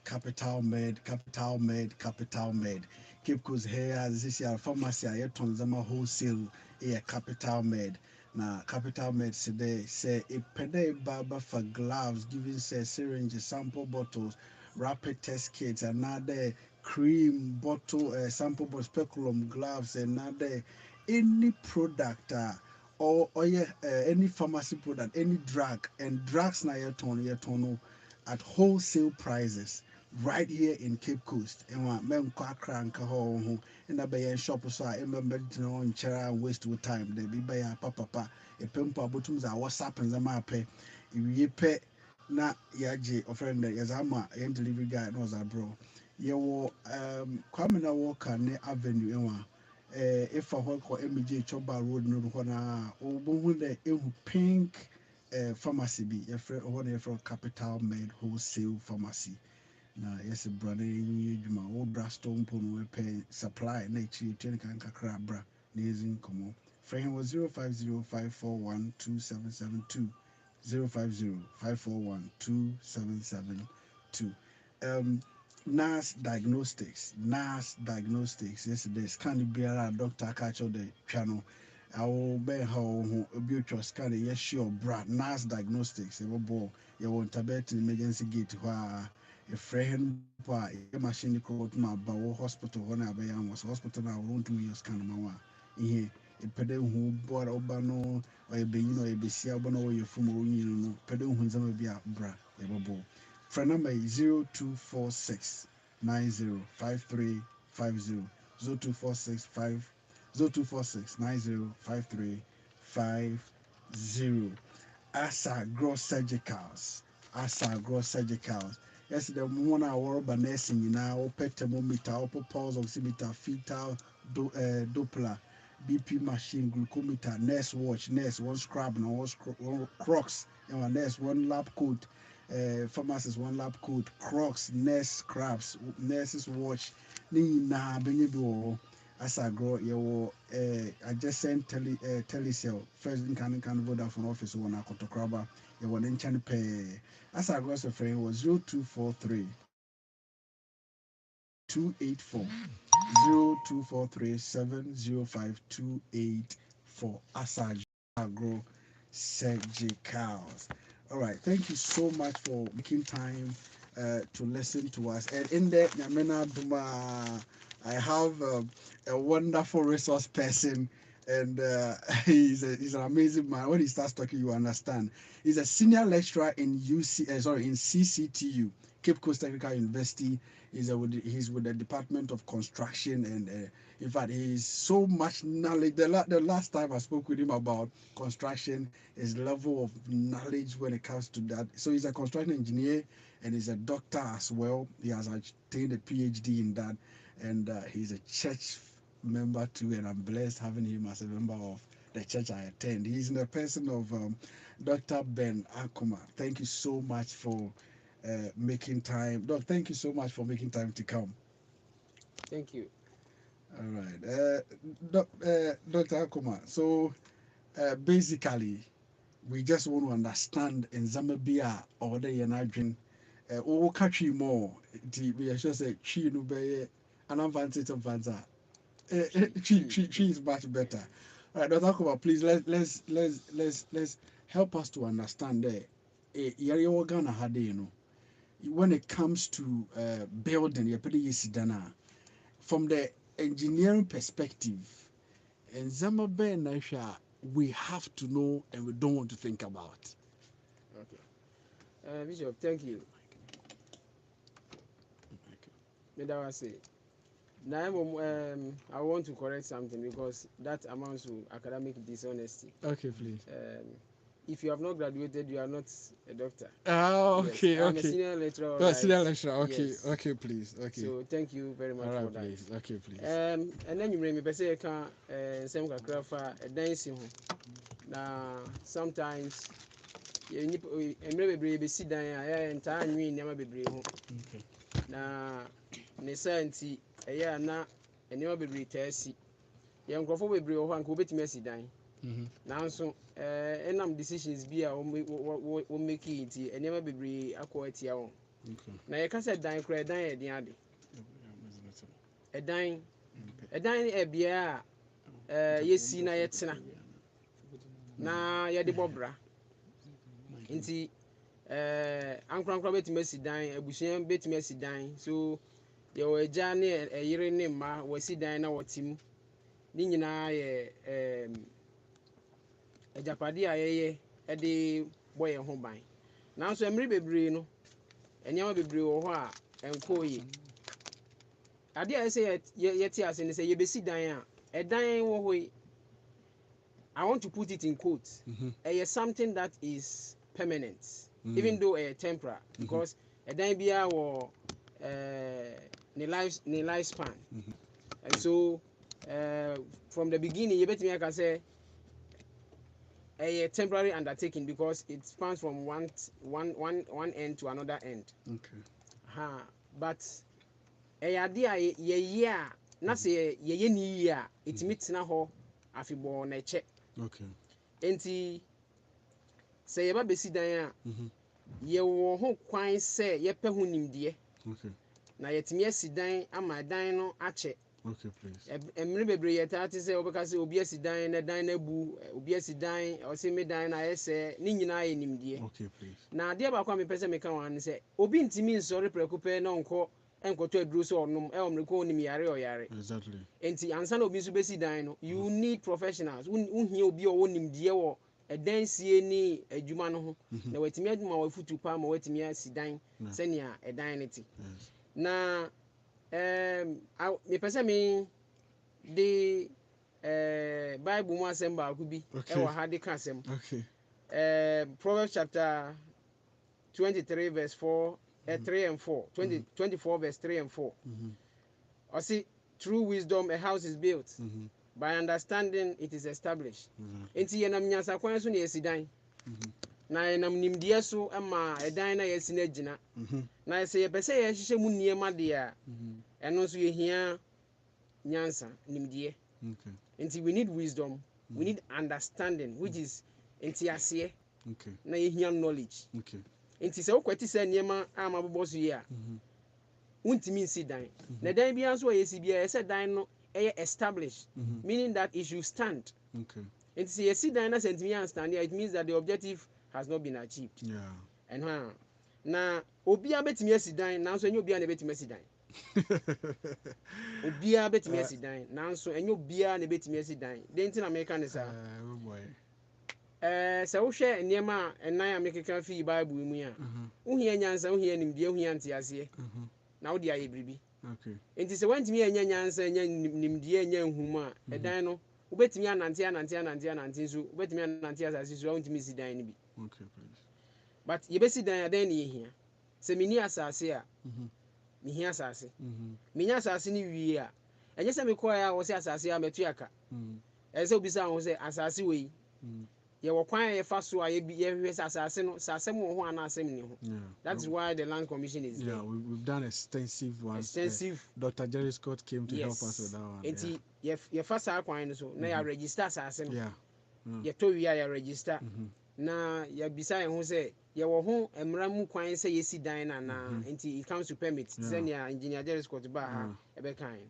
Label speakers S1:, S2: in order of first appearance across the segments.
S1: Capital Med. Cape Coast here, this is pharmacy, I ton zama wholesale, Capital Med. Now, Capital Med say a pede barber for gloves, giving say syringe, sample bottles, rapid test kits, another cream bottle, sample bottle, speculum gloves, another any product. Or yeah, any pharmacy product, any drug, and drugs na yetono at wholesale prices right here in Cape Coast. And what men quackra and caho and a bay shop so I remember on chair and waste with time. They be by a papa, a pimpa bottoms are what's up and the map. If you pay na yaji or friend yazama and delivery guy knows a bro. You Kwamina Walker ne Avenue. If I work for MJ Choba Road, no one, or pink pharmacy be a friend or from Capital Med Wholesale Pharmacy. Na yes, brother, you my old brastone pon we pay supply nature, Tenica Crabra, Nazing Como. Friend was 05054127772. 05054127772. NAS Diagnostics. Yesterday, scan be a doctor catch the channel. I will be how beauty scan yes sure brand NAS Diagnostics. You want a bet emergency gate where a friend a machine called my bow hospital when I was hospital now won't 2 years kind of my here. A pedal who bought Obano or a being or a besia bono or your fumo, pedal who's a bra, a bubble. Phone number is 0246 905350. 905350. Asa Gross Surgicals. Yes, the one hour by nursing now, open thermometer, open pulse oximeter, fetal Doppler, BP machine, glucometer, nurse watch, nurse one scrub, no one crocs, and one nurse one lab coat. Pharmacist one lab coat, crocs, nurse scrubs, nurses watch, ni na benye bi as I grow your I just sent telecell first in can Vodafone office one akotokraba your one in chan pay as I grow so friend was 0243 284 0243 705 284 as I grow surgicals. All right, thank you so much for making time to listen to us. And in there, Nyamena Duma, I have a wonderful resource person, and he's an amazing man. When he starts talking, you understand. He's a senior lecturer in in CCTU, Cape Coast Technical University. He's with the Department of Construction, and in fact, he's so much knowledge. The last time I spoke with him about construction, his level of knowledge when it comes to that. So he's a construction engineer and he's a doctor as well. He has attained a PhD in that, and he's a church member too. And I'm blessed having him as a member of the church I attend. He's in the person of Dr. Ben Akuma. Thank you so much for making time. Doc, thank you so much for making time to come.
S2: Thank you.
S1: All right. Dr. Akuma, so basically, we just want to understand in Zambia or the Yanadrin, or country more. We are just a chi no be an advantage of Vanza. Chi is much better. All right, Dr. Akuma, please let's help us to understand there. Yari Ghana had you know when it comes to building your pretty from the engineering perspective, and Zambia we have to know and we don't want to think about.
S2: Okay. Bishop, thank you. May I say. Now, I want to correct something because that amounts to academic dishonesty.
S1: Okay, please.
S2: If you have not graduated, you are not a doctor.
S1: Oh,
S2: Yes,
S1: okay,
S2: I'm a
S1: okay.
S2: senior lecturer.
S1: Oh,
S2: Right?
S1: senior lecturer. Okay,
S2: Yes.
S1: okay, please. Okay.
S2: So thank you very much
S1: All right,
S2: for that.
S1: please. Okay, please.
S2: And then you bring me, but say I can same kakra for a dancing. Now sometimes mmerɛ bebree bɛsi dan a ɛyɛ ntaa nwi nneɛma bebree ho na ne saa nti ɛyɛ a na nneɛma bebree taa si yɛn nkurɔfoɔ bebree wɔ hɔ a nka wɔbɛtumi asi dan nanso ɛnam decisions bi a wɔmmeki nti nneɛma bebree akɔ atia wɔn
S1: Okay.
S2: Na yɛka sɛ dan koraa ɛdan yɛ den ade. ɛdan ɛbea a yɛsi na yɛtena na yɛde bɔ bra nti ankorankora bɛtumi asi dan abusua bɛtumi asi dan so yɛwɔ agya ne ɛyere ne mma wɔasi dan na wɔte mu ne nyinaa yɛ agyapadeɛ a yɛyɛ ɛde bɔ yɛn ho ban nanso mmere bebree no nneɛma bebree wɔ hɔ a ɛnkɔɔ yie adeɛ a ɛsɛ yɛte ase ne sɛ yɛbɛsi dan a ɛdan wɔ hɔ yi I want to put it in quotes. Something that is permanent, even though temporary, because a dan biya or the lifespan, and so from the beginning, you better me I can say a temporary undertaking because it spans from one end to another end. Okay. But a idea ye na say ye ni year it meets na ho afibo na check.
S1: Okay.
S2: Enti sɛ yɛba bɛsi dan a yɛwɔ ho kwan sɛ yɛpɛ ho nimdeɛ.
S1: Okay.
S2: Na yɛtumi asi dan ama dan no akyɛ.
S1: Okay, please.
S2: Mmere bebree yɛtaa te sɛ wobɛka sɛ obi asi dan na dan no abu, obi asi dan ɔsɛ me dan na ayɛ sɛ ne nyinaa yɛ nimdeɛ.
S1: Okay, please.
S2: Na adeɛ baako a mepɛ sɛ meka wɔn ano sɛ obi ntumi nsɔre prɛko pɛ na nkɔtɔ aduro sɛ ɔnom ɛwɔ mmerɛ kɔ onim yare ɔyare.
S1: Exactly.
S2: Enti ansa na obi nso bɛsi dan no you need professionals wohia obi a ɔwɔ nimdeɛ wɔ ɛdan sie ne adwuma no ho na watumi adwuma wafutu pa ma watumi asi dan sɛnea ɛdan no te na mepɛ sɛ me de Bible mu asɛm baako bi ɛwɔ ha de ka asɛm Proverbs chapter 23 verse 4 3 and 4 24 verse 3 and 4 I see through wisdom a house is built by understanding it is established enti yenam nyasa kwan so na yesi dan na yenam nimdeɛ so ama ɛdan na yesi na gyina na sɛ yɛpɛ sɛ yɛhyehyɛ mu nneɛma de a ɛno nso yɛhia nyansa nimdeɛ enti we need wisdom we need understanding which is ntiaseɛ na yɛhia knowledge enti sɛ wokwati sɛ nneɛma a mabobɔ so yi a wontimi nsi dan na dan bia nso a yɛsi bia yɛsɛ dan no ɛyɛ established meaning that it should stand enti sɛ yɛsi dan na sɛ ntimi anstand it means that the objective has not been achieved and na obia betimi asi dan nanso enye obia na betimi asi dan obia betimi asi dan nanso enye obia na betimi asi dan den nti na meka ne sa sɛ wohwɛ nneɛma a ɛnan a mekeka fi Bible mu a wohia nyansa wohia nimdeɛ wohia nteaseɛ na wode ayɛ biribi enti sɛ wantumi anya nyansa anya nimdeɛ anya nhum a ɛdan no wobɛtumi anante nso wobɛtumi anante asase so wontumi si dan no bi but yɛbɛsi dan adan ne yɛhia sɛ menni asase a mehia asase menya asase no wie a ɛnyɛ sɛ mekɔɛ a wɔ sɛ asase a mɛto aka ɛsɛ sɛ wobisa ho sɛ asase wɔ yi yɛwɔ kwan a yɛfa so a yɛhwɛ sɛ asase no sɛ asɛm wɔ ho anaa asɛm nni ho that's why the land commission is there
S1: we've done extensive ones Dr. Jerry Scott came to help us with that one
S2: enti yɛfa saa kwan no so na yɛregister asase no yɛtɔ wie a yɛregister na yɛbisa yɛn ho sɛ yɛwɔ ho mmara mu kwan sɛ yɛsi dan no anaa enti it comes to permit sɛnea engineer Jerry Scott ba ha ɛbɛkan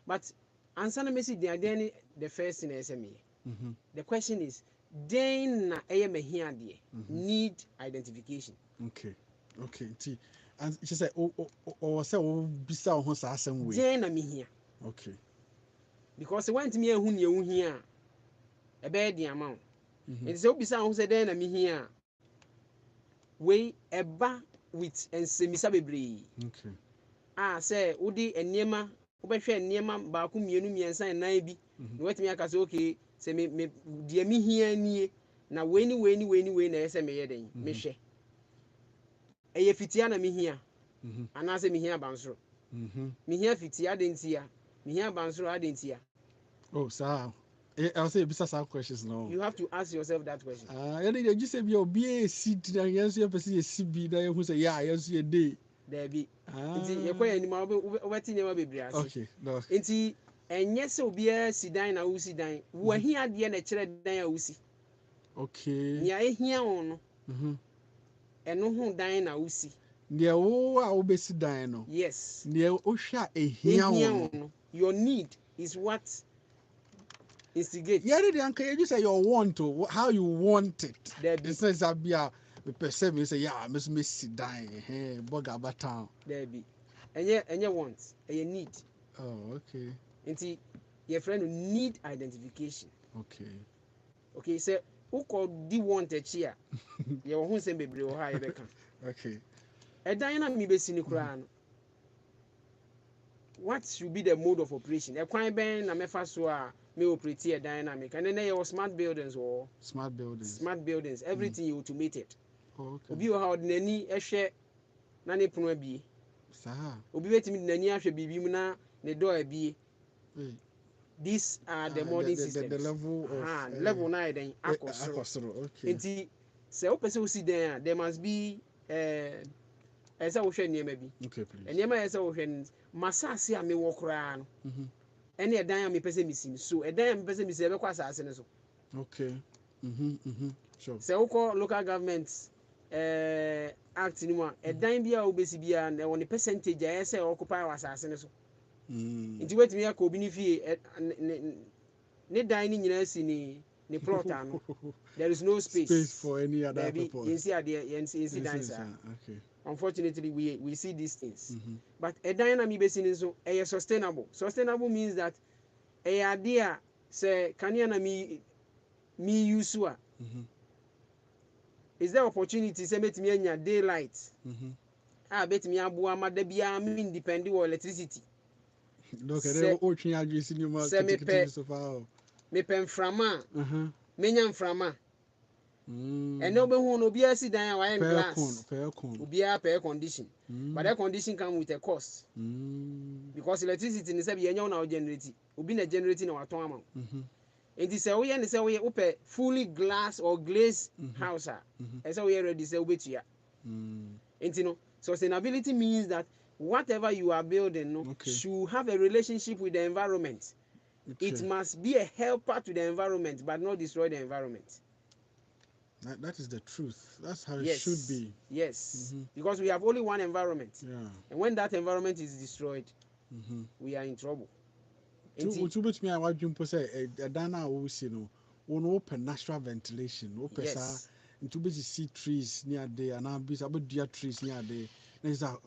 S2: but ansa na mɛsi dan ne the first thing ɛsɛ meyɛ the question is den na ɛyɛ mahia deɛ need identification
S1: okay nti and she said o say o bisa o ho saa asɛm we
S2: den na mehia
S1: okay
S2: because when me ehu ne ehu hia ɛbɛyɛ de ama wo nti sɛ obisa ho sɛ den na mehia we ɛba with nsɛmisa bebree
S1: okay
S2: sɛ wodi nneɛma wobɛhwɛ nneɛma baako mmienu mmiɛnsa nnan bi na watumi aka sɛ okay sɛ me deɛ mehia nie na wei na ɛyɛ sɛ meyɛ den mehwɛ ɛyɛ fitia na mehia anaasɛ mehia abansoro mehia fitia adentia mehia abansoro adentia
S1: oh sir I'll say bisa some questions now
S2: you have to ask yourself that question
S1: you just say be obi seed na yes you person e sibi na you say yeah yes you dey
S2: there be nti yɛkɔ anim a wobɛti nneɛma bebree ase
S1: okay no
S2: nti ɛnyɛ sɛ obiara si dan na wosi dan wahia adeɛ na kyerɛ dan a wosi
S1: okay
S2: nea ehia wo no ɛno ho dan na wosi
S1: near wo be sit down no.
S2: Yes.
S1: Near Osha a here.
S2: Your need is what instigates.
S1: Yeah, the uncle, you say you want to, how you want it.
S2: There be.
S1: It says that be a perceive you say, yeah, Miss sit down, hey, Bogaba town.
S2: There be. And you want, and you need.
S1: Oh, okay.
S2: Until your friend need identification.
S1: Okay.
S2: Okay, so who called the want a cheer? You won't say baby or high become.
S1: Okay.
S2: A Diana me be sinikuran. What should be the mode of operation? A crime band, a mefasua, me operate a dynamic, and then there are smart buildings or
S1: smart buildings.
S2: Smart buildings, everything you automated.
S1: Oh, okay.
S2: Obi how nani a share nani puno bi.
S1: Sir.
S2: Obi wait me nani a share bibi na ne door bi. These are the modern systems.
S1: The level of
S2: level na then akosoro.
S1: Okay.
S2: Nti se o person see there must be esa wo hwe niam bi.
S1: Okay, please.
S2: Niam esa wo hwe masase a me wo kra no. Ene edan a me pese misim so edan a me pese misim e be kwa asase ne so.
S1: Okay. Sure.
S2: Se wo call local government act ni mu a edan bia wo besi bia na woni percentage a ese occupy wa asase ne so. Nti wetimi ya ko obi ni fie ne dan ni nyina si ni plot ano. There is no space
S1: for any other purpose.
S2: You see dan sir.
S1: Okay.
S2: Unfortunately we see these things. But a dan na mi besi ni so sustainable. Sustainable means that a idea say kania na mi use a is there opportunity say metimi anya daylight betimi aboa mada bia me independent of electricity.
S1: Look at it, or change your cinema.
S2: Me pen frama, menya frama. And no be who obi asi dan wa glass. Obi a per condition. But that condition come with a cost. Because electricity ni say be enya na generate. Obi na generate na waton ama. And this say we open fully glass or glazed house. And so we ready say obetua. And you know, sustainability means that whatever you are building should have a relationship with the environment. Okay. It must be a helper to the environment, but not destroy the environment.
S1: That is the truth. That's how it should be.
S2: Yes. Because we have only one environment.
S1: Yeah.
S2: And when that environment is destroyed, we are in trouble.
S1: Open natural ventilation. Yes. To see trees near there and about trees near there.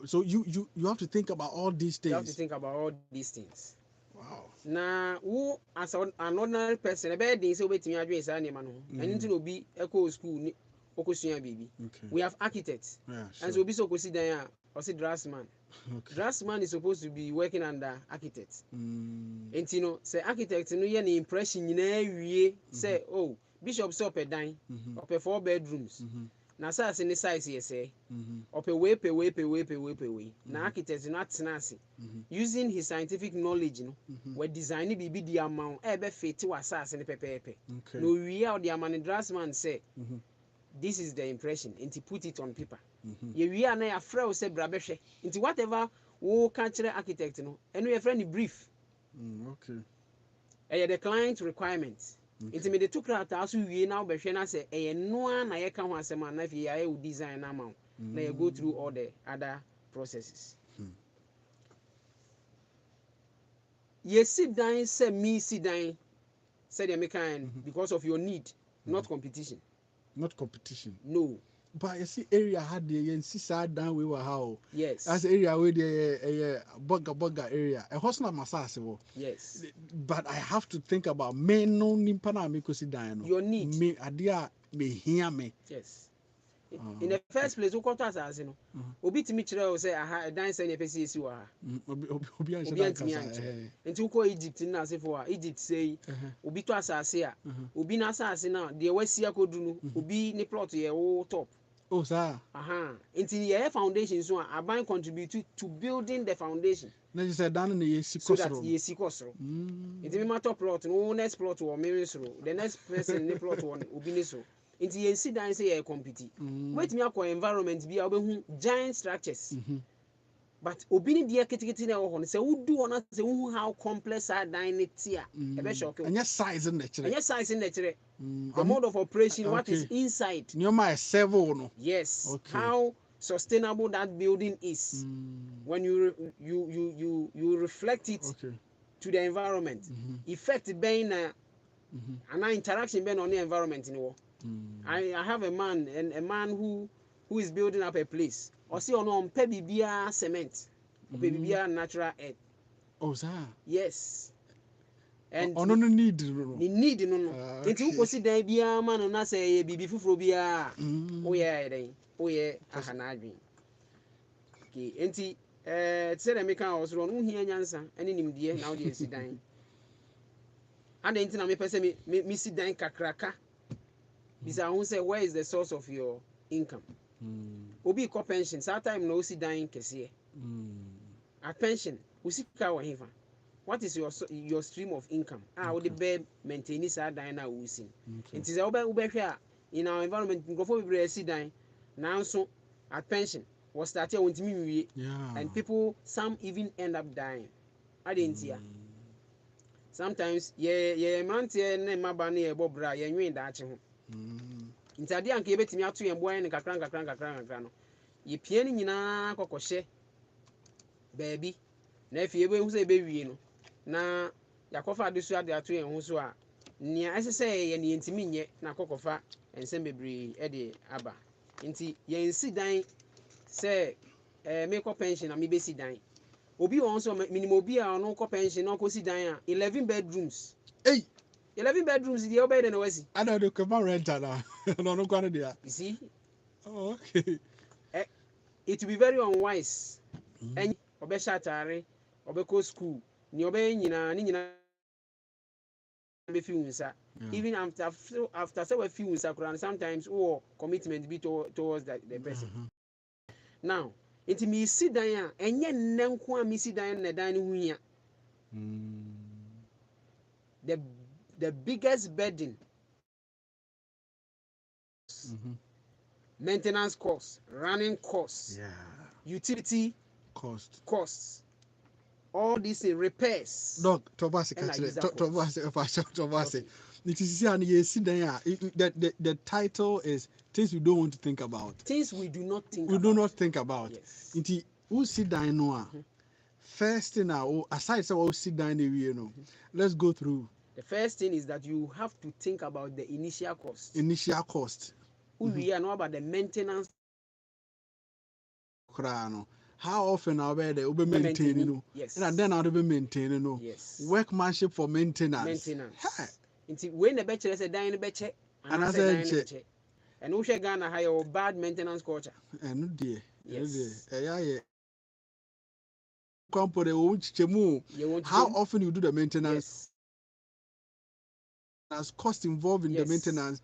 S1: So you have to think about all these things.
S2: You have to think about all these things.
S1: Wow.
S2: Now, who as an ordinary person, a bad day so wait me address animal. And to be echo school, Okosuya baby. We have architects. Yeah, sure. And so be so consider or say draftsman. Draftsman is supposed to be working under architects. And you know, say architects no any impression we say, oh, Bishop saw per dine or per 4 bedrooms. Na sase ne size ye say ope way na architect not snasi using his scientific knowledge no we design bibi di amount e be fit wa sase ne pepepe no we out the amount draftsman say this is the impression and to put it on paper ye we na ya frɛ say bra behwe nti whatever wo ka kire architect no eno ye frɛ ni brief the client requirements. It's me the two crowds we now be shena say no na ye kan ho asema na fi ya e design na ma na you go through all the other processes. Ye sit down say me sit down say the mekan because of your need, not competition.
S1: Not competition.
S2: No.
S1: But you see area had the inside down we were how.
S2: Yes.
S1: That's the area where the bugger area. A horse not masasa.
S2: Yes.
S1: But I have to think about me no nimpana me kosi dino.
S2: Your need.
S1: Me adia me hear me.
S2: Yes. In the first place, who got us as you know? Obi to me say aha dan say na pesi esi wa.
S1: Obi
S2: anti nti ko Egypt na say for Egypt say obi to asase a obi na asase na de wasi akodu no obi ni plot ye wo top.
S1: Oh sir.
S2: Nti ye foundation so aban contribute to building the foundation.
S1: Na you say dan na ye
S2: so that ye sikosro. Nti me matter plot no next plot wo me so the next person ni plot wo obi ni so. Into ye sit down say ye compete. Wait me akwa environment bi obehu giant structures. But obini dia kitikiti na ho say wo do ona say wo how complex are dynamic a e be shock.
S1: Anya size in the chere.
S2: Anya size in the chere. The mode of operation what is inside.
S1: Near my servo no.
S2: Yes. Okay. How sustainable that building is. When you reflect it to the environment, effect being an interaction being on the environment in the world. I have a man who is building up a place. Or see on pebibia cement, pebibia natural earth.
S1: Oh, sir.
S2: Yes. And
S1: no need
S2: no. Nti wo kosi dan bia ma no na say bibi fufuro bia. Oh yeah then. Oh yeah ahana adwen. Okay, enti say dem kan osoro no hia nyansa ene nimdie na wo de si dan. And enti na me pese me si dan kakraka. Bisa who say where is the source of your income? Obi ko pension, that time no si dan kese. A pension, usika wa hifa. What is your stream of income? Wo de be maintain sa dan na wo sin. Enti say wo be hwe in our environment ngofo be si dan. Now so at pension was started when we and people some even end up dying. I didn't hear. Sometimes man tie na maba na ebo bra ye nwen da ache ho. Ntade anka ye betimi ato ye boy ne kakran no. Ye pie ni nyina kokohye baabi na afie ebe hu se be wie no na yakofa adesu ade ato ye ho so a nia esese ye ne ntimi nye na kokofa ensem bebre e de aba. Nti ye nsi dan say me ko pension na me be si dan. Obi won so minimum obi a no ko pension no ko si dan a 11 bedrooms. Hey, 11 bedrooms the obey na wasi.
S1: I know the come renter na. No kwano dia.
S2: You see?
S1: Oh, okay.
S2: It will be very unwise. And obe shatare, obe ko school, ni obe nyina be few nsa. Even after say we few nsa sometimes or commitment be towards the person. Now, it me si dan a enye nne nko a me si dan na dan hu hia. The biggest burden, maintenance costs, running costs, utility costs, all these repairs.
S1: Doc, Tobase, it is the title is things we don't want to think about.
S2: Things we do not think
S1: we
S2: about.
S1: do not think about.
S2: Yes.
S1: Inti who sit down no. First thing now, aside from sit down you know, let's go through.
S2: The first thing is that you have to think about the initial cost.
S1: Initial cost.
S2: We are know about the maintenance.
S1: How often are they maintaining?
S2: Yes.
S1: And then I'll be maintaining.
S2: Yes.
S1: Workmanship for maintenance.
S2: Maintenance. Inti when the bachelor said dying beche and I said and who shall Ghana hire bad maintenance culture.
S1: And dear.
S2: Yes.
S1: How often you do the maintenance? As cost involved in the maintenance,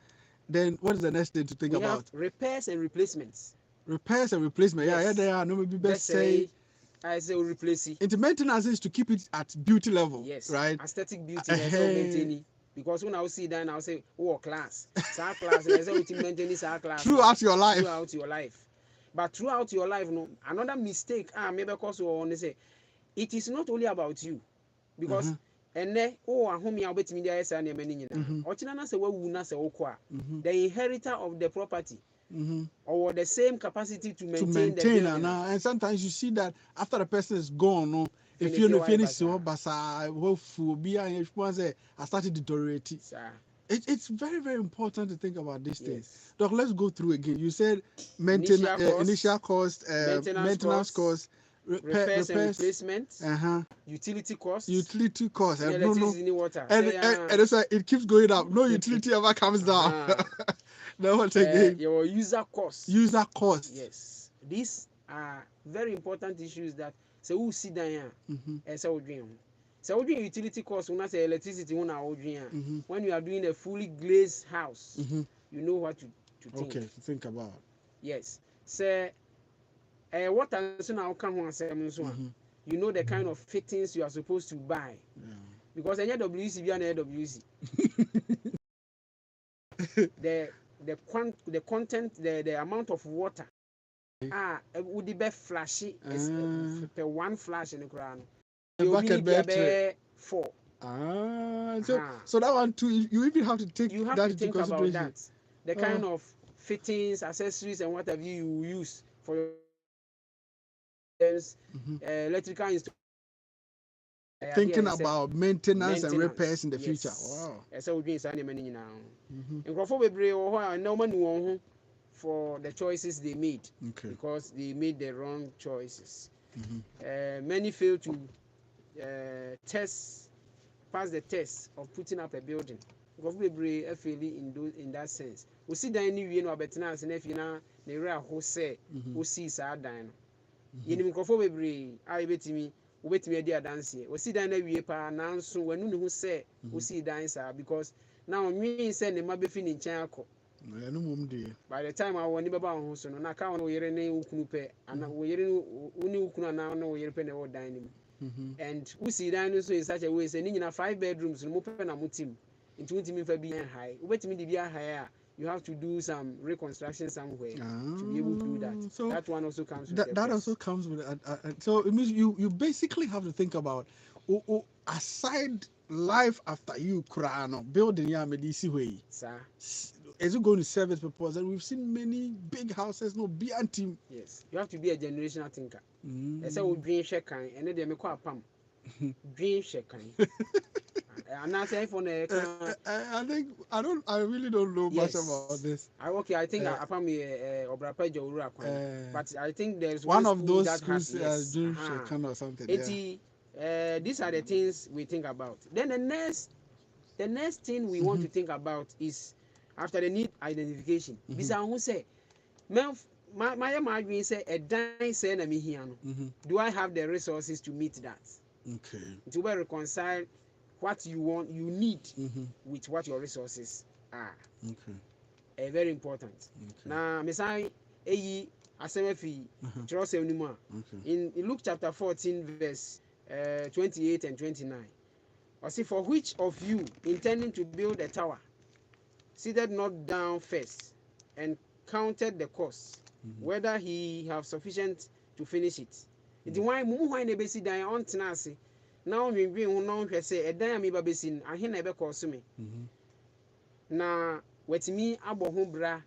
S1: then what is the next thing to think about?
S2: Repairs and replacements.
S1: Repairs and replacement.
S2: Yes.
S1: They are. No, maybe best say.
S2: I say replace it.
S1: Into maintenance is to keep it at beauty level.
S2: Yes.
S1: Right.
S2: Aesthetic beauty. Maintaining. Because when I see that, I'll say, oh, class. Our class. There's everything maintaining our class.
S1: Throughout your life.
S2: Throughout your life. But throughout your life, no. Another mistake. Maybe because we want to say, it is not only about you, because. And then, I home ya bet me there say na many nyina. Ochina na se wawu na se wokwa. The inheritor of the property. Or the same capacity to maintain the building.
S1: And sometimes you see that after the person is gone, no, if you know finish so basa wofu bi an say I started deteriorating. It's very, very important to think about these things. Doc, let's go through again. You said initial cost, maintenance cost.
S2: Repairs and replacement, utility costs, electricity, water,
S1: and it's like it keeps going up. No utility ever comes down. No one again.
S2: Your user costs. Yes, these are very important issues that so who see down here. So we utility costs. When I say electricity, when you are doing a fully glazed house, you know what to think.
S1: Okay, to think about.
S2: Yes, so. What so now come on you know the kind of fittings you are supposed to buy. Because any WC be an WC. the content, the amount of water would be flashy per one flash in the ground. You need be 4.
S1: So that one too, you even have to take
S2: that into consideration. About that. The kind of fittings, accessories and whatever you use for electrical installation.
S1: Thinking about maintenance and repairs in the future.
S2: Yes.
S1: Wow.
S2: So we doing any money now. And Crawford bebree or why no man won for the choices they made
S1: Okay.
S2: because they made the wrong choices. Many fail to pass the test of putting up a building. Crawford bebree fail in that sense. We see that anyway no abetena and if you na the real who say who sees our dine. Yenim Crawford bebree I bet me wobɛtumi adi adanseɛ wɔsi dan no awie paa nanso w'anu ne ho sɛ wosi dan saa because na ɔnwen sɛ ne mma bɛfi ne nkyɛn akɔ by the time a wɔne bɛba wo ho so no na ka wo ne wo yere ne wo kunu pɛ ana wo yere wo ne wo kunu ana ne wo yere pɛ na ɛwɔ dan no mu and wosi dan no so in such a way sɛ ne nyina 5 bedrooms no mopɛ na motim nti wontumi mfa bi ɛhae wobɛtumi de bi ahae a you have to do some reconstruction somewhere to be able to do that. So that one also comes with
S1: that also comes with so it means you basically have to think about aside life after you building medisi way.
S2: Sir.
S1: Is it going to serve its purpose? And we've seen many big houses no be anti.
S2: Yes, you have to be a generational thinker. I say we dream shekan and then they make a pam. Dream shekan. And I say for the
S1: I really don't know much about this.
S2: I think apam Obrapejo but I think there's
S1: one of those
S2: that
S1: schools
S2: has
S1: dream shekan or something.
S2: These are the things we think about. Then the next thing we want to think about is after the need identification. Bisa who say my dream say a dime say na me here no. Do I have the resources to meet that?
S1: Okay.
S2: To reconcile what you want, you need with what your resources are. Okay. Very important. Okay. Now, Messiah, Asemefi, in Luke chapter 14, verse 28 and 29. I say, for which of you intending to build a tower, seated not down first and counted the cost, whether he have sufficient to finish it? It's why why ne besi dan on tenase. Now we who know say a dan me babesin ahe na ebe cost me. Na wetimi abo ho bra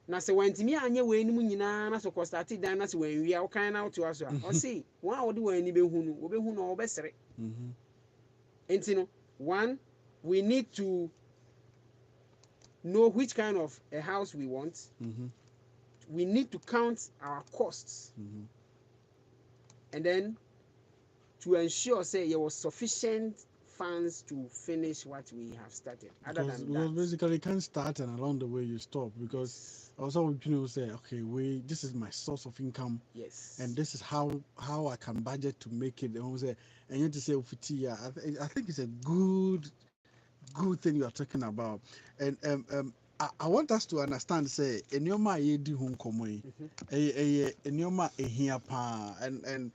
S2: na se wantimi anye we nim nyina na so costati dan na se wanwia wo kan na to aso a o say won a wo de wani be hu no obehu no obesere. Enti one, we need to know which kind of a house we want. We need to count our costs. And then to ensure say there was sufficient funds to finish what we have started.
S1: Because basically you can't start and along the way you stop because also people say, okay, this is my source of income.
S2: Yes.
S1: And this is how I can budget to make it. And you have to say, I think it's a good thing you are talking about. And I want us to understand, say, enyoma yedi hum komoi, enyoma ehia pa, and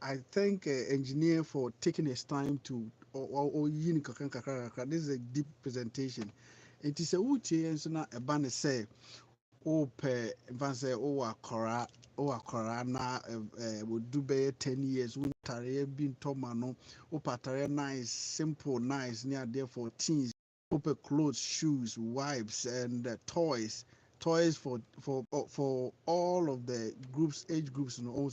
S1: I thank engineer for taking his time to this is a deep presentation. It is a uche and so na ebane say pe say akora na would do be 10 years tare bin tomano opatare nice simple nice near there for teens open clothes, shoes, wipes, and toys for all of the age groups. You know,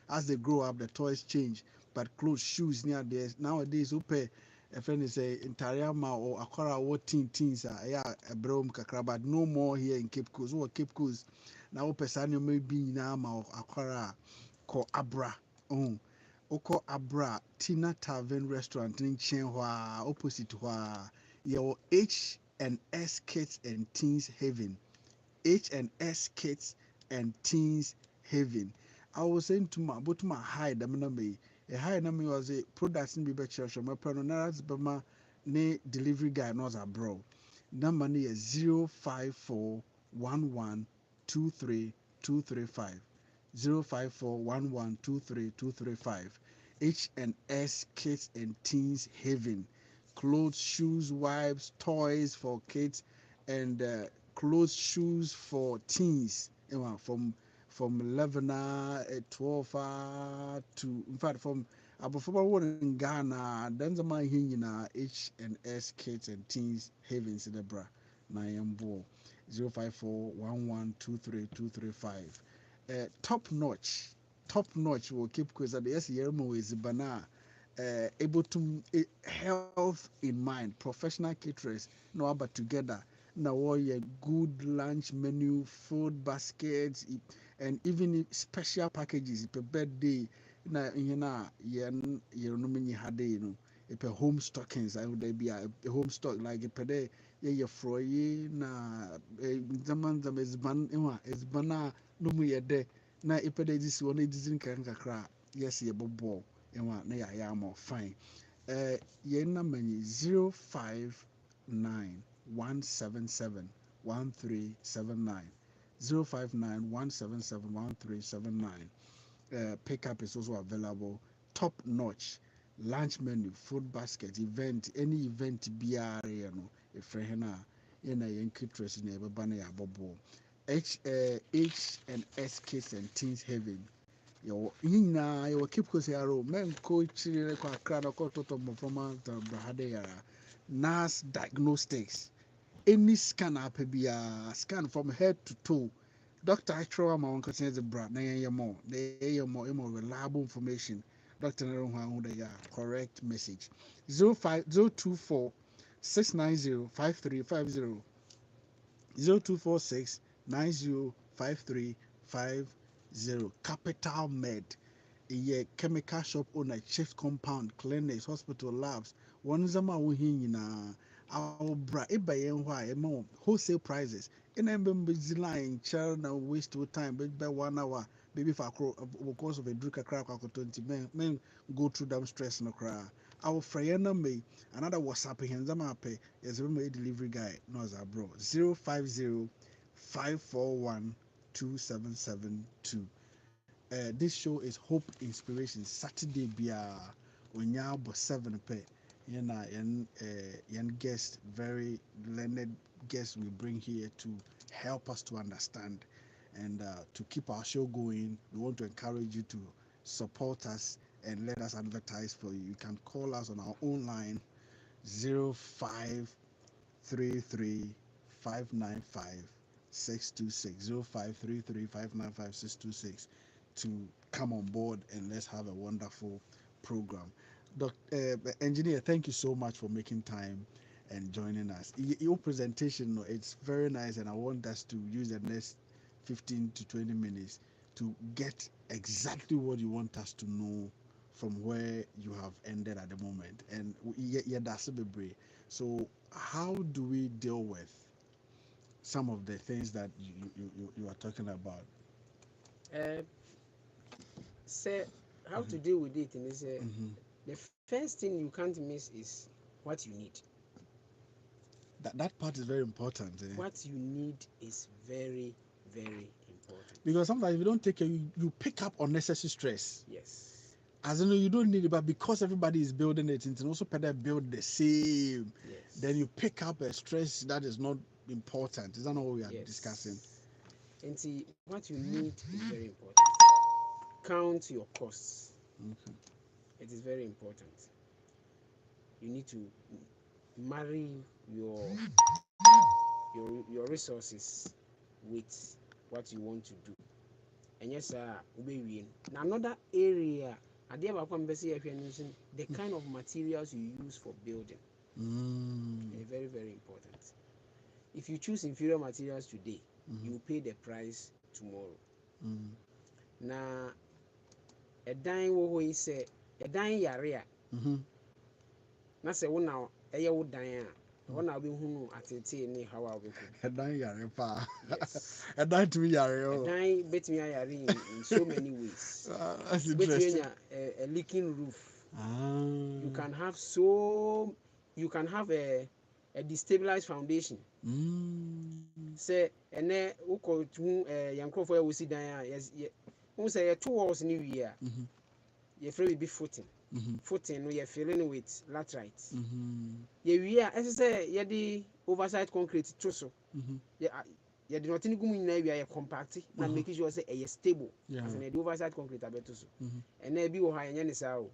S1: as they grow up, the toys change. But clothes, shoes, nowadays, open a friend is a Intariama or Akora or teens a brom kakra, but no more here in Cape Coast or Cape Coast. Now, open Sanyo may be Nama or Akora called Abra. Oko Abra Tina Tavern Restaurant in Chenhua opposite Hua. Your H&S Kids and Teens Haven. H&S Kids and Teens Haven. I was saying to my high the a high number was a production be church or my pronouns bama ne delivery guy knows a bro. Number is 05411232235. 05411232235. H&S Kids and Teens Haven. Clothes, shoes, wipes, toys for kids, and clothes, shoes for teens. From 11, 12 to, in fact, from before in Ghana, then the man here H&S Kids and Teens Havens in the bra. 05411232235. top notch will keep quiz at the SERMO is bana able to health in mind, professional caterers no about together. Now all your good lunch menu, food baskets, and even special packages per birthday. Na yen no many had if a home stockings I would be a home stock like a pede ye froye na zaman is bana no mu yede na ipede this one is in kakra yes ye bobo enwa na ya more fine ye na many 059-177-1379 059-177-1379. Pickup is also available. Top notch lunch menu, food basket, event, any event BR, if you're interest in a banner bobo. H and S kids and teens heaven. Your keep cosero, men coach, crowd of total performance, Brahadera, NAS diagnostics. Any scan up be a scan from head to toe. Doctor actually am concerns the brand na more more reliable information. Doctor who they are correct message. 05024 690 5350 0246 905350. Capital Med, a chemical shop owner, chief compound, clinics, hospital, labs. One zama wuhi na our bra ibayen why more wholesale prices. In a line, child now waste your time, but by 1 hour, maybe for because of a drink a crack 20 men go through them stress no cry. Our Frayana may another WhatsApp him zama pay is a delivery guy, no as a bro 050-541-2772. This show is Hope Inspiration Saturday bia onyabo 7 pay. Yan guest, very learned guests we bring here to help us to understand and to keep our show going. We want to encourage you to support us and let us advertise for you. You can call us on our own line 0533-595-626 to come on board and let's have a wonderful program. Engineer, thank you so much for making time and joining us. Your presentation, it's very nice, and I want us to use the next 15 to 20 minutes to get exactly what you want us to know from where you have ended at the moment. And that's a bit brave. So how do we deal with some of the things that you are talking about?
S2: Say how to deal with it, and is the first thing you can't miss is what you need.
S1: That part is very important.
S2: What you need is very, very important.
S1: Because sometimes if you don't take care, you pick up unnecessary stress.
S2: Yes.
S1: As you know, you don't need it, but because everybody is building it, and also better build the same, then you pick up a stress that is not important. Is that not what we are discussing?
S2: And see, what you need is very important. Count your costs.
S1: Okay.
S2: It is very important. You need to marry your resources with what you want to do. And yes, another area, the kind of materials you use for building is very, very important. If you choose inferior materials today, you pay the price tomorrow. Now, a dying wo is a dying area. Na say one now, a year would die. One I'll be who at a how I'll be.
S1: A dying area, a dying to me, a
S2: dying bet me in so many ways.
S1: That's interesting.
S2: A leaking roof. You can have a destabilized foundation. Say, and then who call to young Crawford will see down. Yes, who say 2 walls new year. Your free be footing. Footing, we are filling with laterite. We are, as I say, you the oversized concrete trousseau. You do not think we are compact and making sure say a stable. As an oversized concrete abetuso. And there be high and yanisao.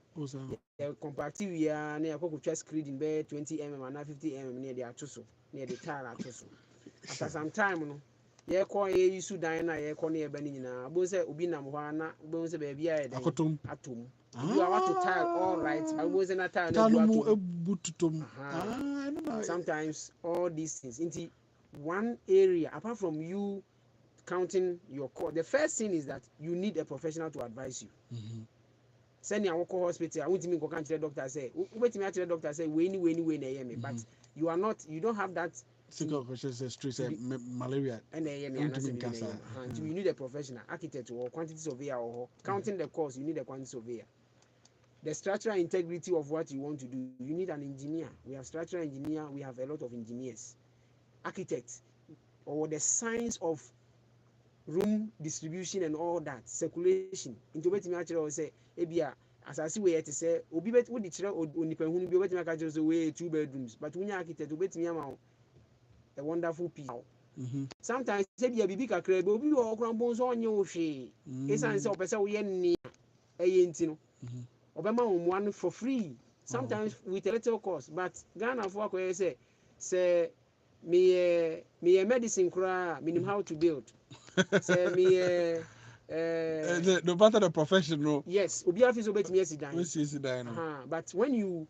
S2: Compact we are near a chest screen in bed 20 mm and 50 mm near the trousseau, near the tile trousseau. After some time, ye ko ye use dan na ye ko na ye ba ni nyina bo se obi nam ho ana bo se ba bia ye den
S1: Akotom.
S2: atom you are to tile all right but bo se na tile na
S1: Tanu
S2: du
S1: mu
S2: atom
S1: ebututom. I don't know.
S2: sometimes all these things into one area apart from you counting your core the first thing is that you need a professional to advise you send your hospital I won't even go can't doctor say wait me actually doctor say we any me but you are not you don't have that
S1: Single questions stress malaria.
S2: and you need a professional architect or quantity surveyor or counting the cost you need a quantity surveyor the structural integrity of what you want to do you need an engineer we have structural engineer we have a lot of engineers architects or the science of room distribution and all that circulation into betimi actually say ebia asase we yet say obi bet wo di kire onipa hunu bi betimi aka say we 2 bedrooms but when architect betimi ama a wonderful piece sometimes say bia bibi kakra be obi wo okran bon so onye wo hwe esan say opese wo ye ni eye nti no obema wo one for free sometimes with a little cost but Ghana for akoye say me medicine kura minim how to build say me
S1: no matter the profession no
S2: yes obi afis obetimi asidan
S1: we see asidan
S2: but when you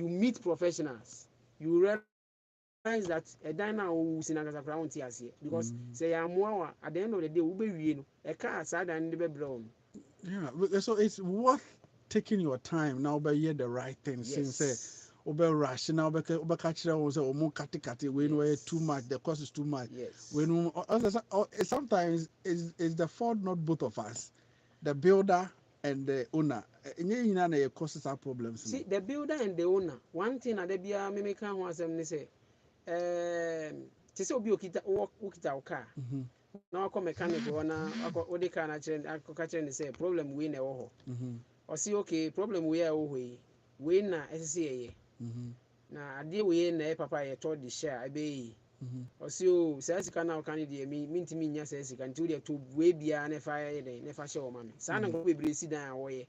S2: meet professionals you realize that a diner who sinagasa kura won't ase because say amoa at the end of the day we be wie no e ka asada ndi be brown
S1: yeah so it's worth taking your time now by hear the right thing since say over rush now over catch there was a more katikati when we're too much the cost is too much when sometimes is the fault not both of us the builder and the owner it causes our problems
S2: see the builder and the owner one thing that be a me make kan ho asem ni say ti say obi okita car na akọ mechanic ho na akọ odi car na kire akọ kire ni say problem we na ewo ho o see okay problem we e wo ho yi we na esese ye na ade we na papa ye to the share abe o see o say sika na o kan dey me ntimi nya say sika nti o dey to we bia na fa ye dey na fa share o ma me sa na go bebre si dan awo ye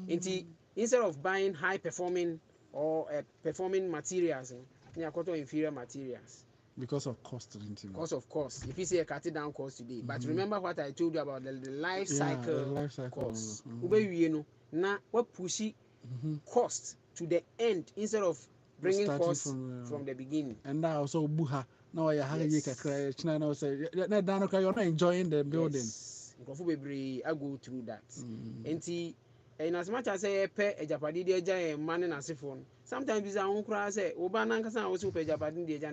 S2: nti instead of buying high performing or performing materials you are cutting inferior materials
S1: because of cost
S2: because of cost if you say cut it down cost today but remember what I told you about the life cycle cost ube no na what pushy cost to the end instead of bringing cost from the beginning
S1: and now so buha now I now say you're not enjoying the building
S2: I go through that and as much as I pay a Japanese deja man and as phone sometimes it's a own cry say Obananka also pay Japanese deja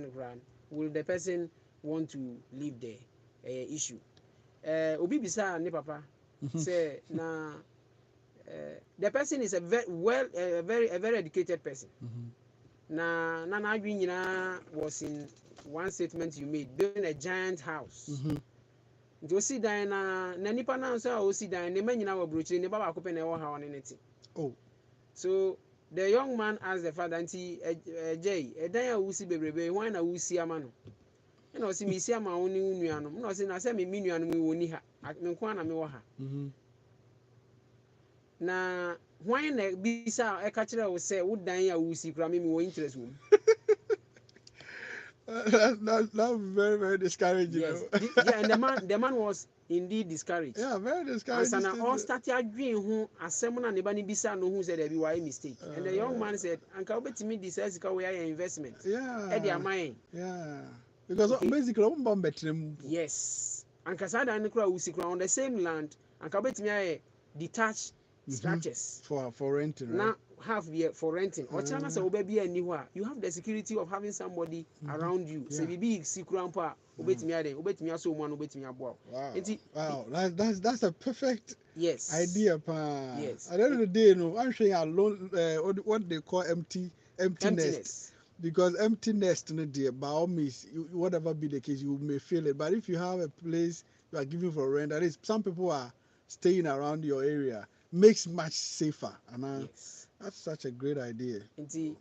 S2: will the person want to live there issue obi bisa ne papa say na the person is a very educated person na adwin nyina was in one statement you made building a giant house nti see dan na nipa na so o see dan ne manyina wa brochire ne baba akopɛ na ɛwɔ ha one neti so the young man asked the father nti jay dan a wusi bebrebe hwan na wusi ama no na o si mi si ama wo ne nua no na o si na sɛ me nua no wo ni ha me nko na me wɔ ha na hwan na bisa ɛka kyerɛ wo sɛ wo dan a wusi kura me wo interest wo
S1: that's very, very discouraging.
S2: Yes. And the man was indeed discouraged.
S1: Yeah, very discouraged.
S2: And all started doing who as someone and nobody bisa no who said there be why mistake. And the young man said, "Uncle, bet me this is how we are investment."
S1: Yeah.
S2: At their mind.
S1: Yeah. Because basically,
S2: yes. And Kasada and Kra Usikra on the same land, Uncle bet me detached structures
S1: for renting. Right?
S2: Now have here for renting. Or China say obebi anywhere. You have the security of having somebody around you. Say bibi sikrampa obetimi ade obetimi aso mu an obetimi aboa.
S1: Wow, that's a perfect idea pa.
S2: Yes.
S1: At the end of the day, I'm showing alone what they call emptiness. Because emptiness by all means, whatever be the case, you may feel it. But if you have a place you are giving for rent, that is, some people are staying around your area, makes much safer. And that's such a great idea.
S2: Nti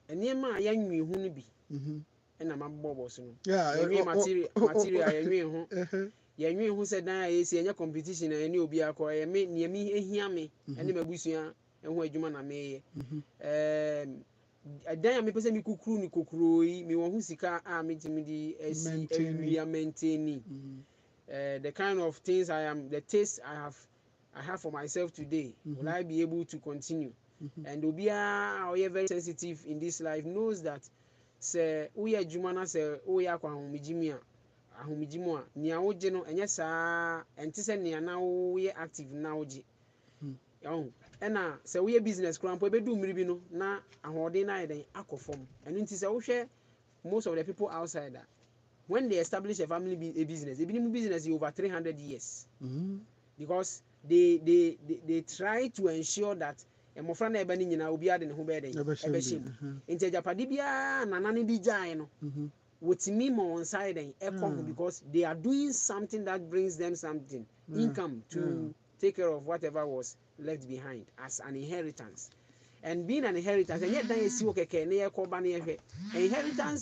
S2: enema yanwi hu no bi na mabobbo so no. Yanwi material yanwi hu. Yanwi hu se dan ayesi enya competition na ene obi akọ me ehia me ene mabusua ehu adwuma na meye. dan a mepɛ sɛ mekukuru ne kokuro yi mewɔ ho sika a metumi de asi awia maintaining the kind of things the taste I have for myself today. Will I be able to continue? And obiara a ɔyɛ very sensitive in this life knows that sɛ woyɛ adwuma na sɛ woyɛ akɔ ahomegye mu a nea wogye no ɛnyɛ saa ɛnte sɛ nea na woyɛ active na wogye ɛna sɛ woyɛ business koraa mpo ɛbɛdu mmiri bi no na ahoɔden no ayɛ dɛn akɔ fam ɛno nti sɛ wohwɛ most of the people outside that when they establish a business ebinom business is over 300 years because they try to ensure that mmɔfra na ɛbɛ ne nyinaa obiara de ne ho bɛyɛ dɛn ɛbɛhyɛ mu nti agyapade biara nanane bi gyae no wotumi ma wɔn nsa ayɛ dɛn ɛkɔ ho because they are doing something that brings them something income to take care of whatever was left behind as an inheritance. And being an inheritance, and yet inheritance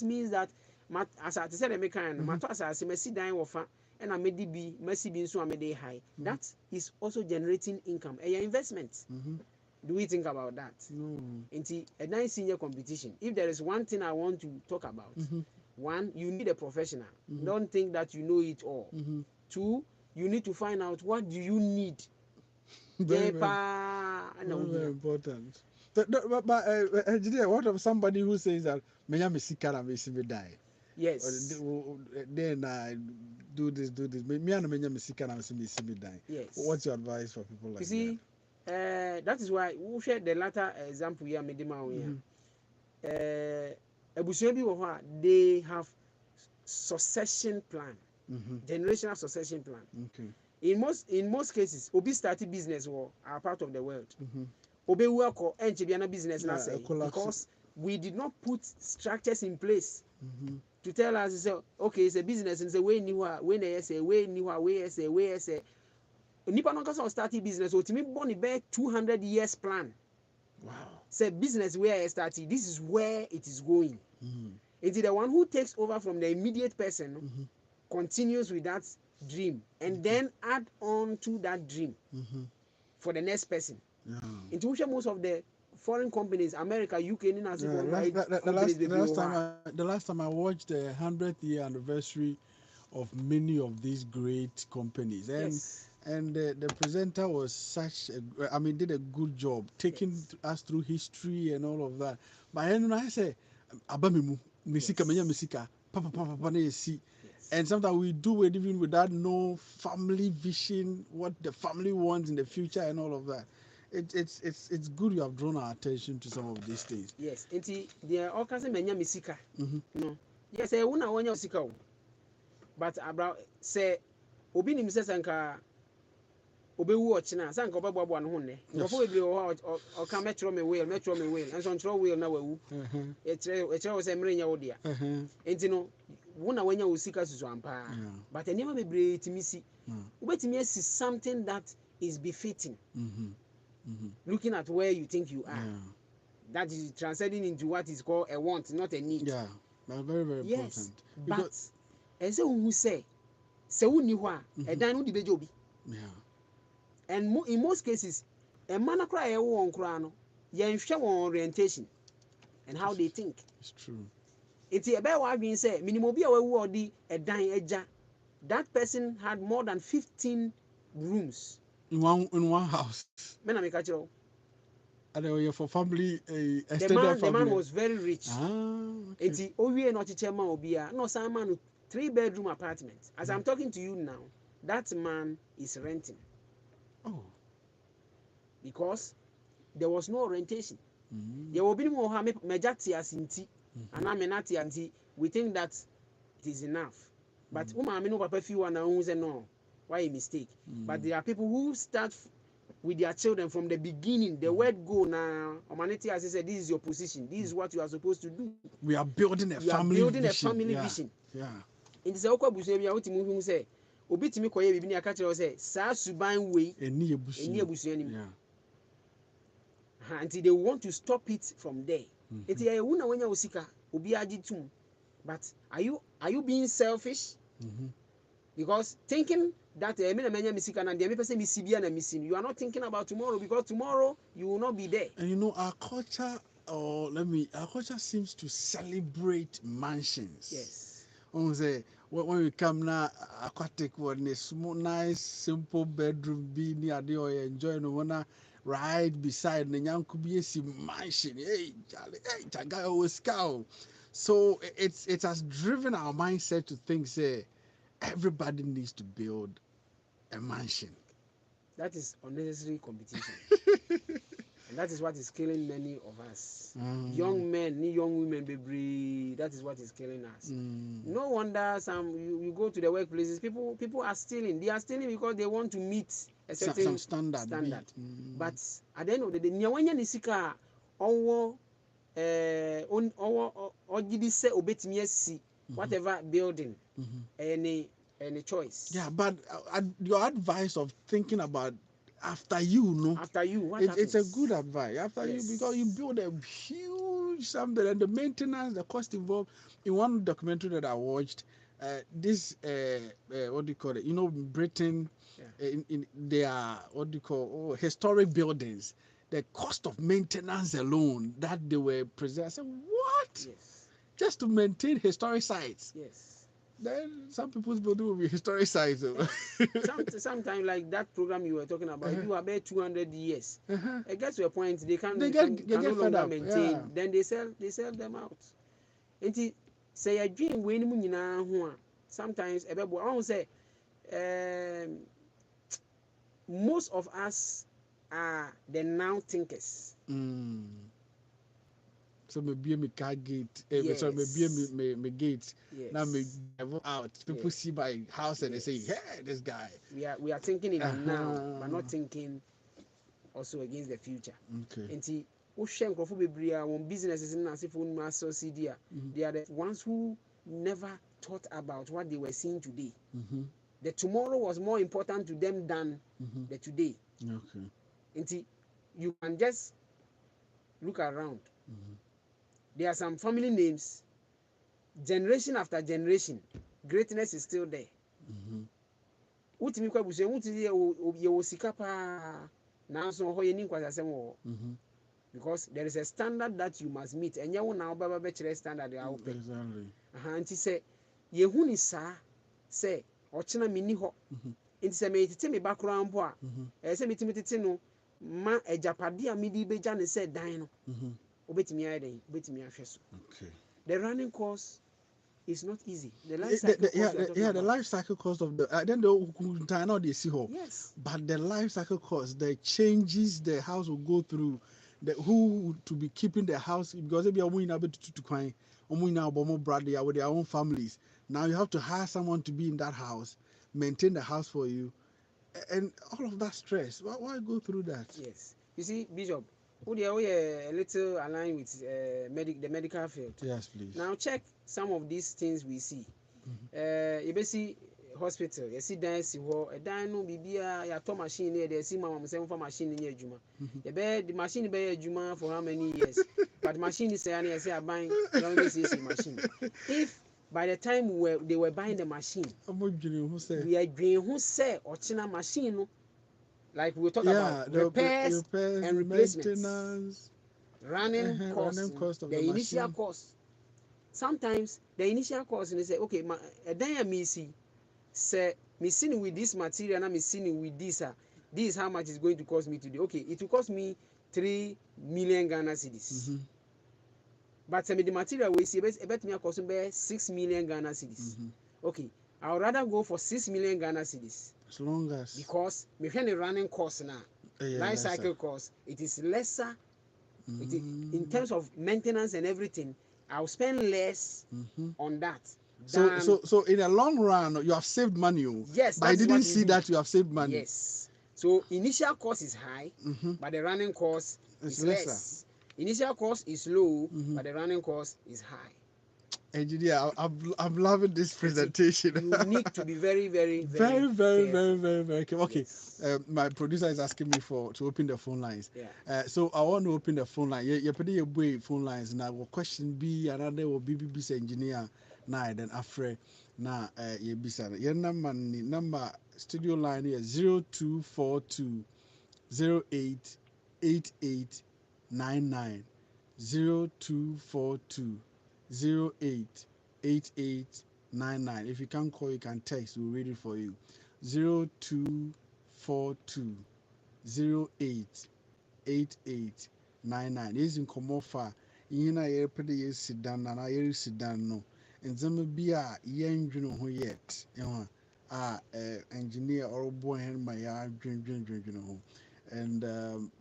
S2: means that as I said, and I made be mercy so I made high. That is also generating income. A investment. Do we think about that? Into a nice senior competition. If there is one thing I want to talk about, one, you need a professional. Don't think that you know it all. Two, you need to find out what do you need. Very
S1: important. But what of somebody who says that me die?
S2: Yes.
S1: Then I do this. Me and me die. Yes. What's your advice for people like that?
S2: You see, that is why we share the latter example here. They have succession plan, generational succession plan.
S1: Okay.
S2: In most cases, obi started business are part of the world. Obi work or business because we did not put structures in place to tell us okay, it's a business and say way nipa no kasa started business so timi born be 200 years plan.
S1: Wow.
S2: Say business where I started, this is where it is going. It's the one who takes over from the immediate person continues with that dream and then add on to that dream for the next person. Into most of the foreign companies, America, UK,
S1: the last time I watched the 100th year anniversary of many of these great companies, and the presenter was did a good job taking us through history and all of that. But then I say, Abamimu, Misika, Papa, and sometimes we do it even without no family vision, what the family wants in the future and all of that. It's good you have drawn our attention to some of these things.
S2: Yes, they are all kinds of misika. No, yes, I won't want your sika. But about say, Obi himself anka Obi watch na sanka Obi bobo no honne. Ngofo bebre o ka metro me wheel, and so ntro wheel na wawu. E kire say mre nya wo dia. Enti no wona wanya wo sika susu ampa. But enema bebre timi si. Obetimi asi something that is befitting. Looking at where you think you are. That is transcending into what is called a want, not a need.
S1: Yeah, very, very
S2: important. But as who say who ni wa e dan no di bejo bi. And in most cases, a man cry a won kra no, ye nhwe won orientation and how they think.
S1: It's true.
S2: It's about what being said, minimum be a odi a dan eja. That person had more than 15 rooms
S1: in one house.
S2: Men I make a joke.
S1: And they were for family.
S2: The man was very rich. It's owie not chairman obia. No, some man 3-bedroom apartment. As I'm talking to you now, that man is renting.
S1: Oh.
S2: Because there was no orientation. There will be more majority as inti, and I'm not anti. We think that it is enough. But I know papa few and who say no. Why a mistake? But there are people who start with their children from the beginning. The word go now. Humanity has said, this is your position. This is what you are supposed to do.
S1: We are building a family vision. Yeah.
S2: In the Oka Busabia, what you say, Obitimi Koye, Bibini Akacha say, Sa Suban way, and near Busian. Until they want to stop it from there. It's a wuna when you sika, Obiaji too. But are you being selfish? Because thinking that you are not thinking about tomorrow because tomorrow you will not be there.
S1: And our culture our culture seems to celebrate mansions.
S2: Yes.
S1: Say when we come now, aquatic one, a small, nice, simple bedroom, be near the or enjoy no one right beside the young could be a mansion. Hey, Charlie, hey, Chaga always cow. So it has driven our mindset to think, say, everybody needs to build a mansion.
S2: That is unnecessary competition. And that is what is killing many of us. Young men, young women, baby. That is what is killing us. No wonder you go to the workplaces, people are stealing. They are stealing because they want to meet a certain
S1: some standard.
S2: But at the end of the day, nyawanya nisika owo ogidi se obetimi asi whatever building any choice.
S1: Yeah, but your advice of thinking about after you, no,
S2: After you, what
S1: it's a good advice. After you,
S2: Yes.
S1: because you build a huge something and the maintenance, the cost involved. In one documentary that I watched, this what do you call it? You know, Britain, in their what do you call historic buildings, the cost of maintenance alone that they were present. I said, what?
S2: Yes.
S1: Just to maintain historic sites.
S2: Yes.
S1: Then some people's building will be historic sites.
S2: Sometimes like that program you were talking about, if you are about 200 years, it gets to a point they can no longer maintain.
S1: Yeah.
S2: Then they sell them out. And say a dream when you sometimes I won't say most of us are the now thinkers.
S1: So maybe me car gate,
S2: Yes.
S1: so maybe me gate.
S2: Yes.
S1: Now me drive out. People see my house and they say, "Hey, this guy."
S2: We are thinking in the now, but not thinking also against the future.
S1: Okay.
S2: And nkurɔfoɔ bebree a wɔn businesses na asefo no succeed a, they are the ones who never thought about what they were seeing today. The tomorrow was more important to them than the today.
S1: Okay.
S2: And you can just look around. There are some family names, generation after generation, greatness is still there. Utimi kwa bushe utimi ye sika pa na so ho ye ni nkwasasem wo. Because there is a standard that you must meet. And you now baba be chere standard ya open.
S1: Exactly.
S2: Nti say ye hu ni saa say ochena mini ho. Nti say me tete me background mpo a say me tete no ma ejapade a me di beja ne say dan no. Obetimi aye den, obetimi ahwe so. Okay. The running course is not easy. The life cycle
S1: the life cycle cost of the then the now they see how.
S2: Yes.
S1: But the life cycle cost, the changes the house will go through, who to be keeping the house, because they be able to coin brother with their own families. Now you have to hire someone to be in that house, maintain the house for you, and all of that stress. Why go through that?
S2: Yes. You see, Bishop, we are a little aligned with the medical field.
S1: Yes, please.
S2: Now check some of these things we see. You see hospital, you see dance, a dino bibia, ya to machine here, they see my for machine in your juma. The machine be a juma for how many years? But machine is saying, I say, I'm buying machine. If by the time they were buying the machine, we are doing who say or china machine. Like we talk about repairs and replacements, running cost of the initial machine. Cost. Sometimes the initial cost, and they say, okay, then I may see, say, me seeing with this material, and I'm seeing with this, this is how much it's going to cost me today. Okay, it will cost me 3 million Ghana cedis. But the material we see, bet me cost me 6 million Ghana cedis. Okay, I would rather go for 6 million Ghana cedis.
S1: As long as
S2: because me when the running cost now, life cycle cost, it is lesser. It is, in terms of maintenance and everything, I'll spend less on that.
S1: So in the long run, you have saved money.
S2: Yes,
S1: but I didn't see that you have saved money.
S2: Yes. So initial cost is high, but the running cost is less. Initial cost is low, but the running cost is high.
S1: Engineer, I'm loving this presentation.
S2: You need to be very
S1: very careful. Okay, yes. My producer is asking me to open the phone lines.
S2: Yeah.
S1: So I want to open the phone line. You put your boy phone lines now. What question be another will BBB engineer now then after now you be sir. Your number studio line is 0242 088899 0242 088899. If you can't call, you can text. We'll read it for you. 0242 088899. Is in Komofa. Yina ye pede ye sidan na ye sidan no. Nzema bi a yendwene ho yet. Engineer or boy hen my dwen ho. And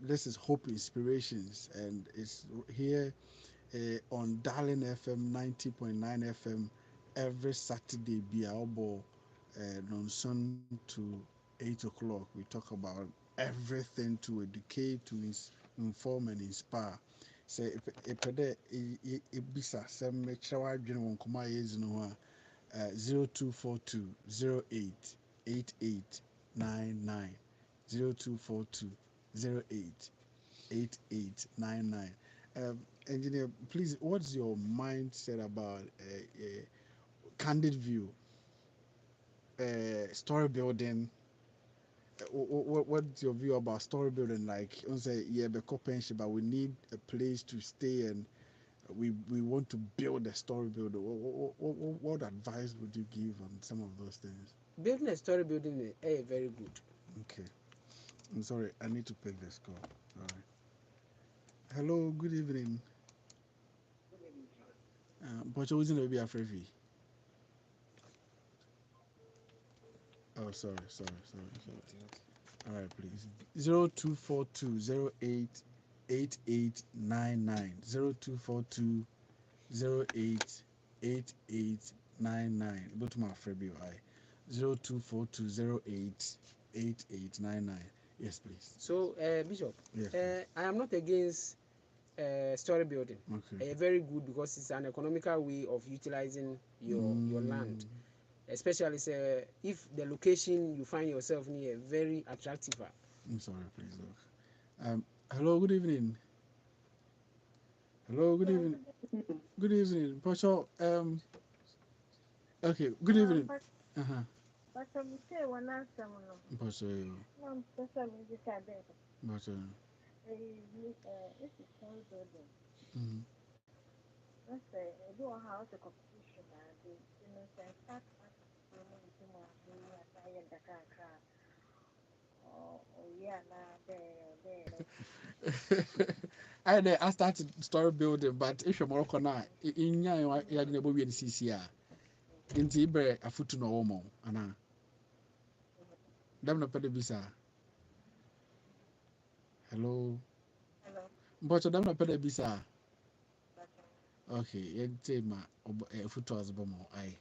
S1: this is Hope Inspirations, and it's here on Darling FM 90.9 FM every Saturday. Be our ball nonson to 8 o'clock. We talk about everything to educate, to inform, and inspire. Say, if bisa some make sure I join one kuma years no 0242 088899 0242 088899. Engineer, please, what's your mindset about candid view, story building? What's your view about story building? Like, you say, yeah, but we need a place to stay, and we want to build a story builder. What advice would you give on some of those things?
S2: Building a story building is very good.
S1: Okay. I'm sorry, I need to pick this call. All right. Hello, good evening. But you're using a afraid. Oh, sorry. All right, please. 0242 088899. 0242 088899. Go to my February. 0242 088899. Yes, please.
S2: So, Bishop,
S1: yes,
S2: I am not against story building.
S1: Okay.
S2: Very good, because it's an economical way of utilizing your land, especially if the location you find yourself near very attractive.
S1: I'm sorry, please. Hello, good evening. Hello, good evening. Good evening, Pacho. Okay, good evening. Pacho. I started story building, but if you're more corner, in ya you never be in CCR. Inti ibre afutu no womo, ana. Dem no pede bisa. Hello. But dem no pede bisa. Okay, yente ma afutu azbomo ai.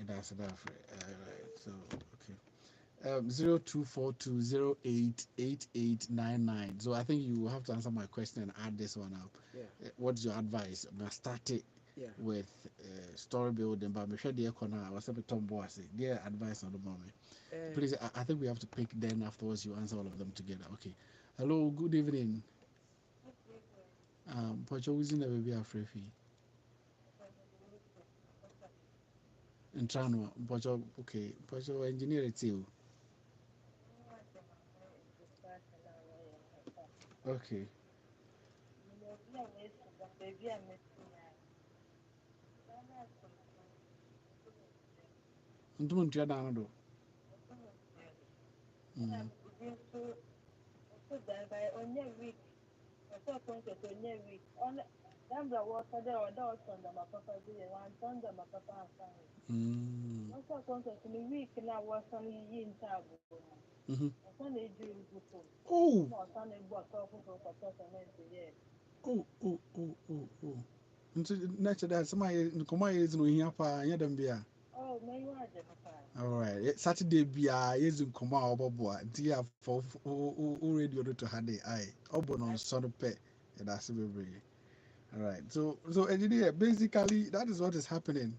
S1: That's enough. So okay. 0242088899. So I think you have to answer my question and add this one up.
S2: Yeah.
S1: What's your advice? I'm gonna start it with story building, but I'm sure the corner I was a bit tomboy. Their advice on the moment. Please, I think we have to pick. Then afterwards, you answer all of them together. Okay. Hello. Good evening. Pacho using the baby afraid. And Trano, Pacho. Okay. Pacho engineer it too. Okay. Don't try down though. Oh. Next that somebody come is no here pa nya dem bia. All right. Saturday bia is in come out bobo. Dia for radio to had the eye. Obo no so pe. That's very. All right. So engineer, basically that is what is happening.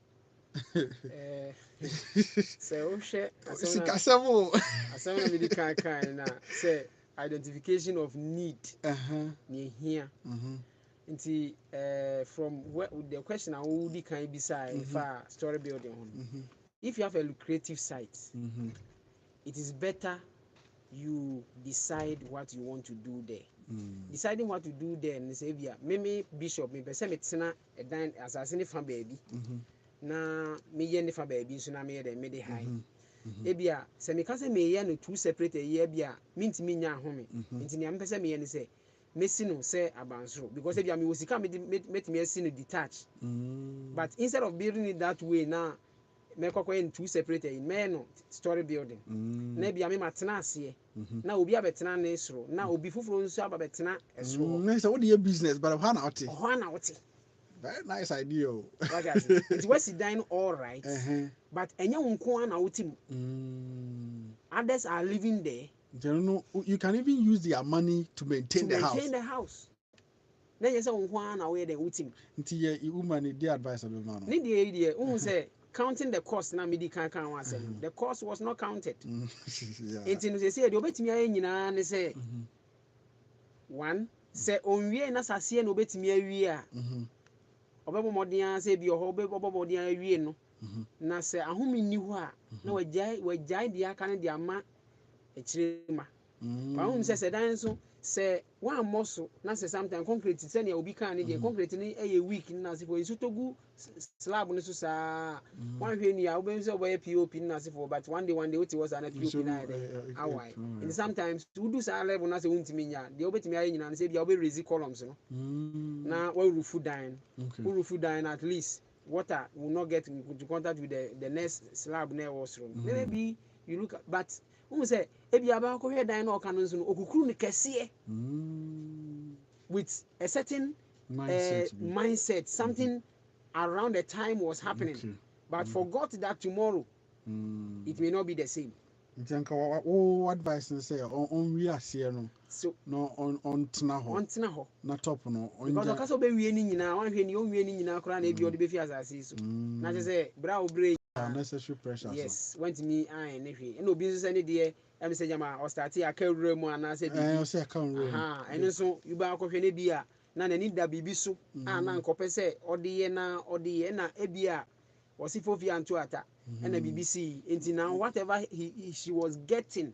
S2: So
S1: Sikasemo.
S2: Asem na kind na say identification of need near here. Nti from the question I would kind beside for story building. If you have a lucrative site, it is better you decide what you want to do there. deciding what to do then say bia me bishop me pese me tena dan asase ne fa baabi na me ye ne fa baabi so na me ye de me de high ebia se me ka se me ye no two separate ye bia me ntimi nya ahome ntini am pese me ye ne se mesi no say abansoro because ebia me wosika me esi no detach but instead of building it that way now me kokko in two separate in me no story building na ebia me matena ase na obi abetena na esoro na obi fufuro nso abetena esoro
S1: na say what your business but how na what very nice idea
S2: it was done all right but enya nko na wotim others are living there.
S1: You can even use their money to maintain the house.
S2: Then you say nko na we dey wotim
S1: nti ye woman dey advice of man
S2: ni dey say counting the cost na me kan one say the cost was not counted nti no say dey obetimi aye nyina ne say one say onwie na sase na obetimi awie a obebo modern say bi oho obebo modern awie no na say ahome ni ho a na wajai dia kan dia ma echirema ba hom say dan so say one muscle na say sometimes concrete say na obi kan ne dia concrete ni e weak na say for isu togu slab no so sa one hwe ni a obi say oboy pop na say for but one day what was an pop na there awai and sometimes to do sa level na say untimi nya dia obetimi aye nyina say bia obi raise columns no na we roof down at least water will not get into contact with the next slab near was room maybe you look at, but who say ebi aba ko hwe dan na oka no nso no okukuru ne kese with a certain mindset something around the time was happening but forgot that tomorrow it may not be the same.
S1: What advice na say on we ase no
S2: so
S1: no on tena ho na top no
S2: because okaso be wie ni nyina wan hwe ni on wie ni nyina kora na ebi odi be fi asase so na say bra obre
S1: unnecessary pressure
S2: yes went me I ne hwe na obi nso say ne de am say jama o start ya ka wura mu ana say bi
S1: o say ka wura
S2: eno so you ba akɔhwe ne bi a na nani da bibi so na nkɔpɛ sɛ ɔde ye na ebi a wɔsi fofi anto ata and the BBC until now whatever she was getting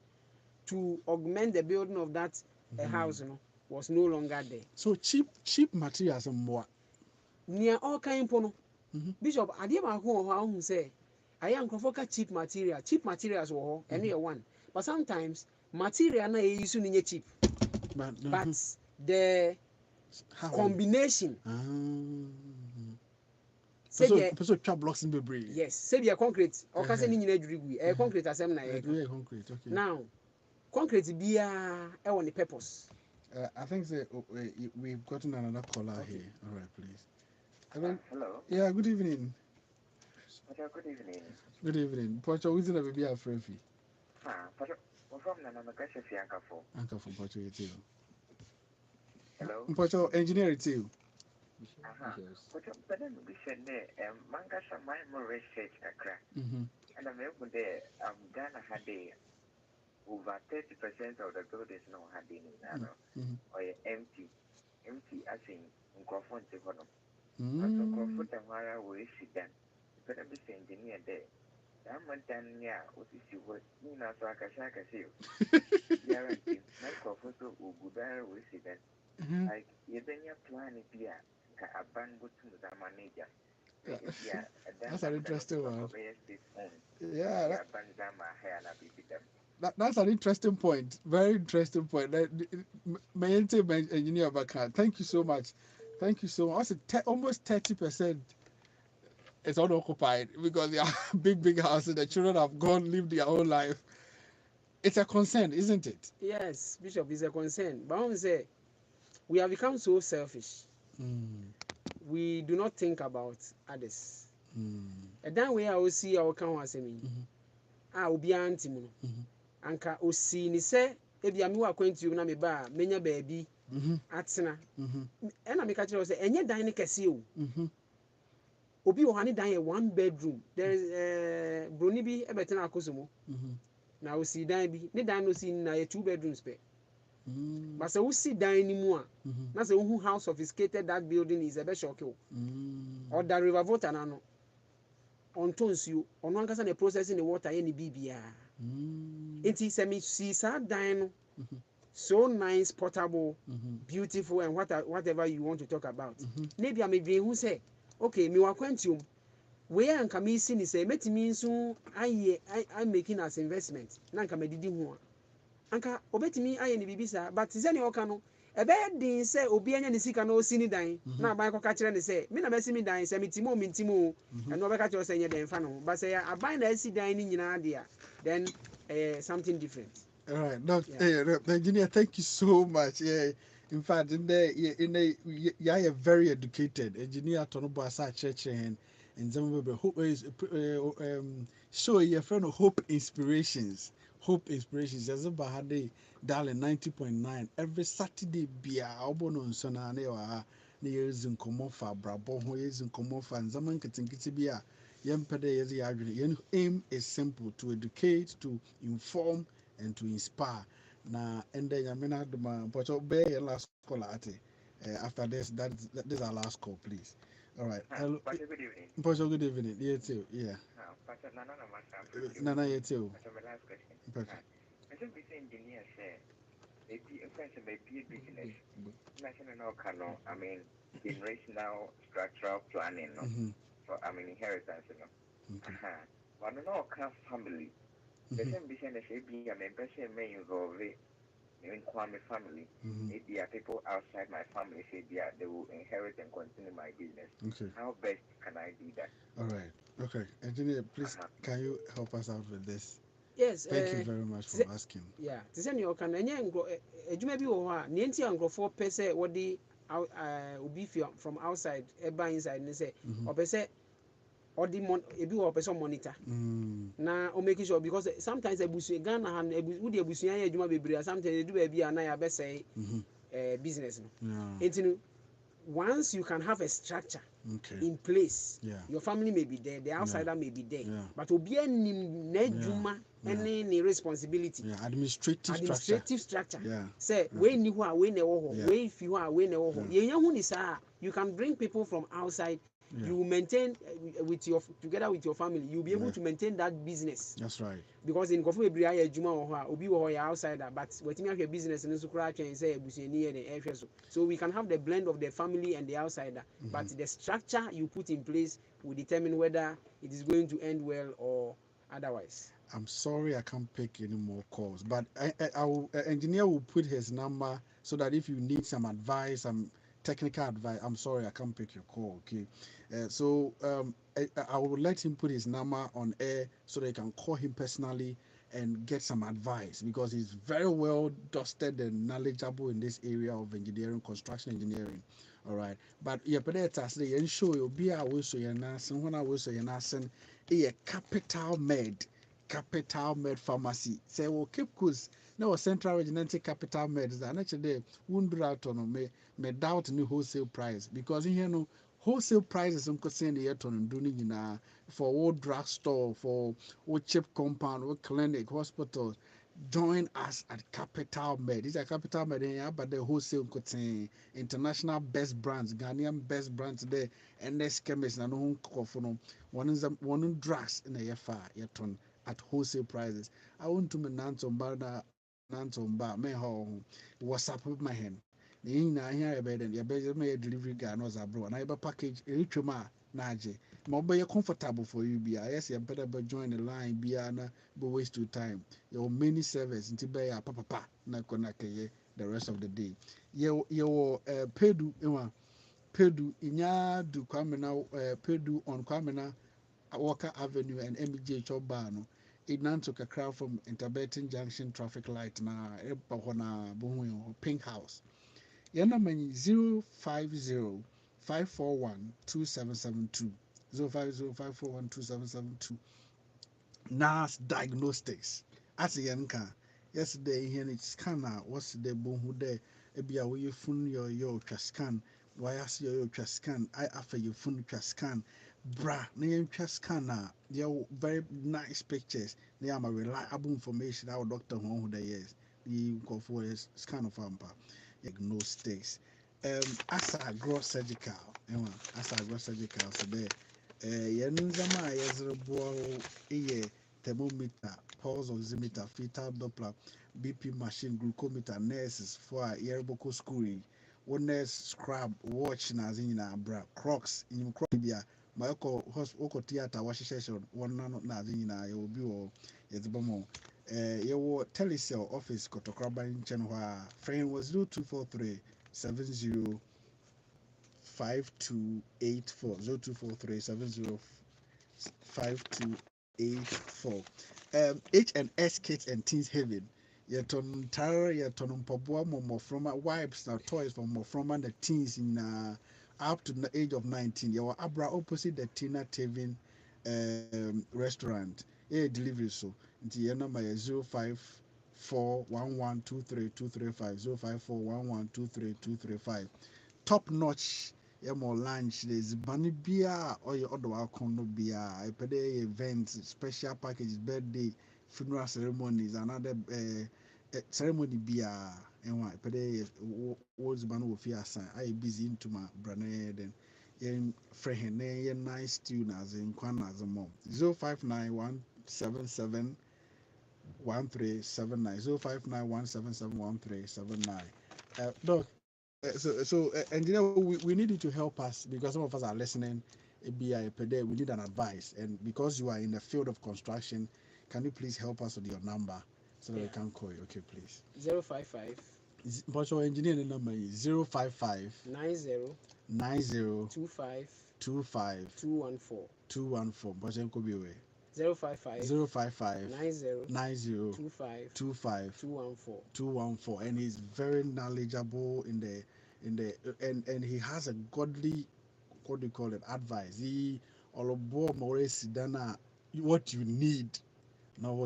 S2: to augment the building of that house was no longer there.
S1: So cheap materials and what?
S2: Near all kind pono. Bishop ade ba ho ho say I am convoca cheap materials wo any one. But sometimes material na e use ni cheap. But the combination
S1: so chop blocks in Bebre.
S2: Yes, say be a concrete. Or can say ni nyina dwuri concrete asem na
S1: concrete. Okay.
S2: Now, concrete be on the purpose.
S1: I think we've gotten another caller here. All right, please.
S3: Hello.
S1: Yeah, good evening.
S3: Good evening.
S1: Good evening. Pocho, who's in a baby a friend fee?
S3: Pocho, we're from Nanamakashi Fiancafo.
S1: Uncle for Pocho, you too.
S3: Hello.
S1: Pocho, engineer too.
S3: But then we said there, Mangasha my more research crack. And I'm able there, Ghana had over 30% of the buildings no had been or empty as in Crawford to Honor. Crawford and Mara will see them. But I'm the engineer there. I'm not done here. What is you what? You know, so I can see you. Guarantee, my Crawford will go there with see them. Like, you then your plan is here. A band go to the manager. Yeah,
S1: that's an interesting one.
S3: Yeah,
S1: that's an interesting point. Very interesting point. My engineer Bakar. Thank you so much. Also, almost 30% is unoccupied because they are big houses. The children have lived their whole life. It's a concern, isn't it?
S2: Yes, Bishop, it's a concern. But I say we have become so selfish. We do not think about others. And then we will see our counsel. Obi anti mu anka osi ni se ebi ami wa kwantu na me ba menya baabi atena e na me ka kire o se enye dan ne kese o obi wo hani dan ye 1 bedroom there is broni bi ebetena akosomo na osi dan bi ne dan no si na ye 2 bedrooms pe but se usi dan ni mu a na se who how sophisticated that building is a be shock o or the river water na no on tonsuo ono ankasa na processing the water ye ni bibia enti se me si sa dan no so nice, portable, beautiful, and whatever you want to talk about. Maybe I may be who say, okay, me wa quantum. Where and come see ni say, met me so I'm making as investment. Nanka me didi ho. Anka obetimi aye ni bibisa, but zeni okano. Ebe din say obi anya ni sika no si ni dan na aban ko ka kire ni say me na mesi mi dan say mitimo and no be ka kire say nye den fa no but say aban na esi dan ni nyina de a then something different.
S1: All right, Doc, engineer, thank you so much. Yeah, in fact, you're very educated engineer. Tonobo asa church and some hope is show your friend Hope Inspirations. Hope Inspirations. As a bahade darling 90.9 every Saturday. Bia obono nsona ne wa ne yezin komo fa brabo ho yezin komo fa nzaman kitinkiti bia yempede yezi adwene. Yen aim is simple: to educate, to inform, and to inspire. Na and then Yamina Duma, but obey your last call at after this. This is our last call, please. All right. Hello.
S3: Pastor, good evening.
S1: Pastor, good evening. You too. Yeah.
S3: Pastor, Nana,
S1: Nana, you too.
S3: My last question.
S1: Perfect.
S3: I think this engineer said, maybe a person may be a business. National Cano, I mean, generational structural planning, no? For, I mean, inheritance, you know. But no, family. The same business be a member may involve in Kwame family. Maybe people outside my family say they will inherit and continue my business.
S1: Okay.
S3: How best can I do that?
S1: All right. Okay. Engineer, please, can you help us out with this?
S2: Yes.
S1: Thank you very much for asking.
S2: Yeah. To say you can enye ngro ejuma bi wo ha ne nti angrofo pese wodi obi from outside eba inside ne say opese odi ebi wo pese monitor na o make sure because sometimes ebusu Ghana han wudi ebusu yan ejuma bebre sometimes they do be bia na ya be say business no enti once you can have a structure in place, your family may be there, the outsider may be there, but obi enim na ejuma any responsibility. Administrative structure. Say we ni ho a we na wo ho, we fi ho a we na wo ho. Ye hu ni sa you can bring people from outside. You maintain together with your family. You'll be able to maintain that business.
S1: That's right.
S2: Because in Kofu Ebriya Juma or Obi or outsider, but what you have your business and Sukra and say so we can have the blend of the family and the outsider, but the structure you put in place will determine whether it is going to end well or otherwise.
S1: I'm sorry I can't pick any more calls, but our engineer will put his number so that if you need some advice, some technical advice, I'm sorry I can't pick your call. Okay, so I will let him put his number on air so they can call him personally and get some advice, because he's very well dusted and knowledgeable in this area of engineering, construction engineering. All right, but yeah, but that's the ensure you'll be away so you're not when I was so you're not a Capital Med pharmacy. Say well keep cause no Central Regency Capital Med is an actually wouldn't out on me doubt new wholesale price, because here no wholesale prices I'm saying the ton doing for all drugstore, for all cheap compound, all clinic, hospitals. Join us at Capital Med. This is Capital Med, but the wholesale international best brands, Ghanaian best brands there, and there's chemists and no coffee. One drugs in the ton at wholesale prices. I want to Nantomba me home. WhatsApp with my hand. The here bed and your bed may delivery guy knows abroad. And I have a package Richuma Naje. Mobile comfortable for you be. Yes, you better join the line Biana, but waste your time. Your many service into bay a papa na konake the rest of the day. Your pedu inya do kwamena pedu on kwamena Walker Avenue and MJ Chobano. It took a crowd from Interbetin Junction traffic light na Pink House. Your number is 050-541-2772. 050-541-2772. NAS Diagnostics. As a yanka. Yesterday here it's scan what's the bohu there? Ebia we fun your scan. Why ask your scan? I after your fun scan. Bra, name scan they are very nice pictures. They are reliable information. Our doctor who they is. You go for a scan of ampa. Diagnostics. Asa gross surgical. Asa gross surgical. So there. Yanzama yazrebo thermometer, pulse oximeter, fetal Doppler, BP machine, glucometer, nurses for yerboko school. One nurse scrub, watch na zina bra, crocs in crobia. My oko theater wash session, one na zina, you will be or yes, bomo. Your telecell office kotokraba in Chenhua. Frame was 0243 70 5284 0243 70 5284. H&S Kids and Teens Haven. Yeton tara yeton mpaboa mo from wipes na toys from from the teens in up to the age of 19. You are abra opposite the Tina Tavin restaurant. Delivery so. Nti your number is 05411232335 05411232335. Top notch more lunch there's bunny beer or your other alcohol beer a per day event special package birthday funeral ceremonies another ceremony beer and why per day was ban of fear sign I busy into my brand then in friend nice stew as in quan as a mom 059177 1379 0591771379 Doc. Engineer, we need you to help us because some of us are listening. ABI per day, we need an advice, and because you are in the field of construction, can you please help us with your number so that we can call you? Okay, please.
S2: 055.
S1: But your engineering number is 055
S2: 90
S1: 90
S2: 25
S1: 25
S2: 214.
S1: 214. But you could be away.
S2: 055
S1: 055
S2: 90
S1: 90
S2: 25
S1: 25
S2: 214.
S1: 214, and he's very knowledgeable in the and he has a godly, what do you call it, advice. He all about more dana what you need, not what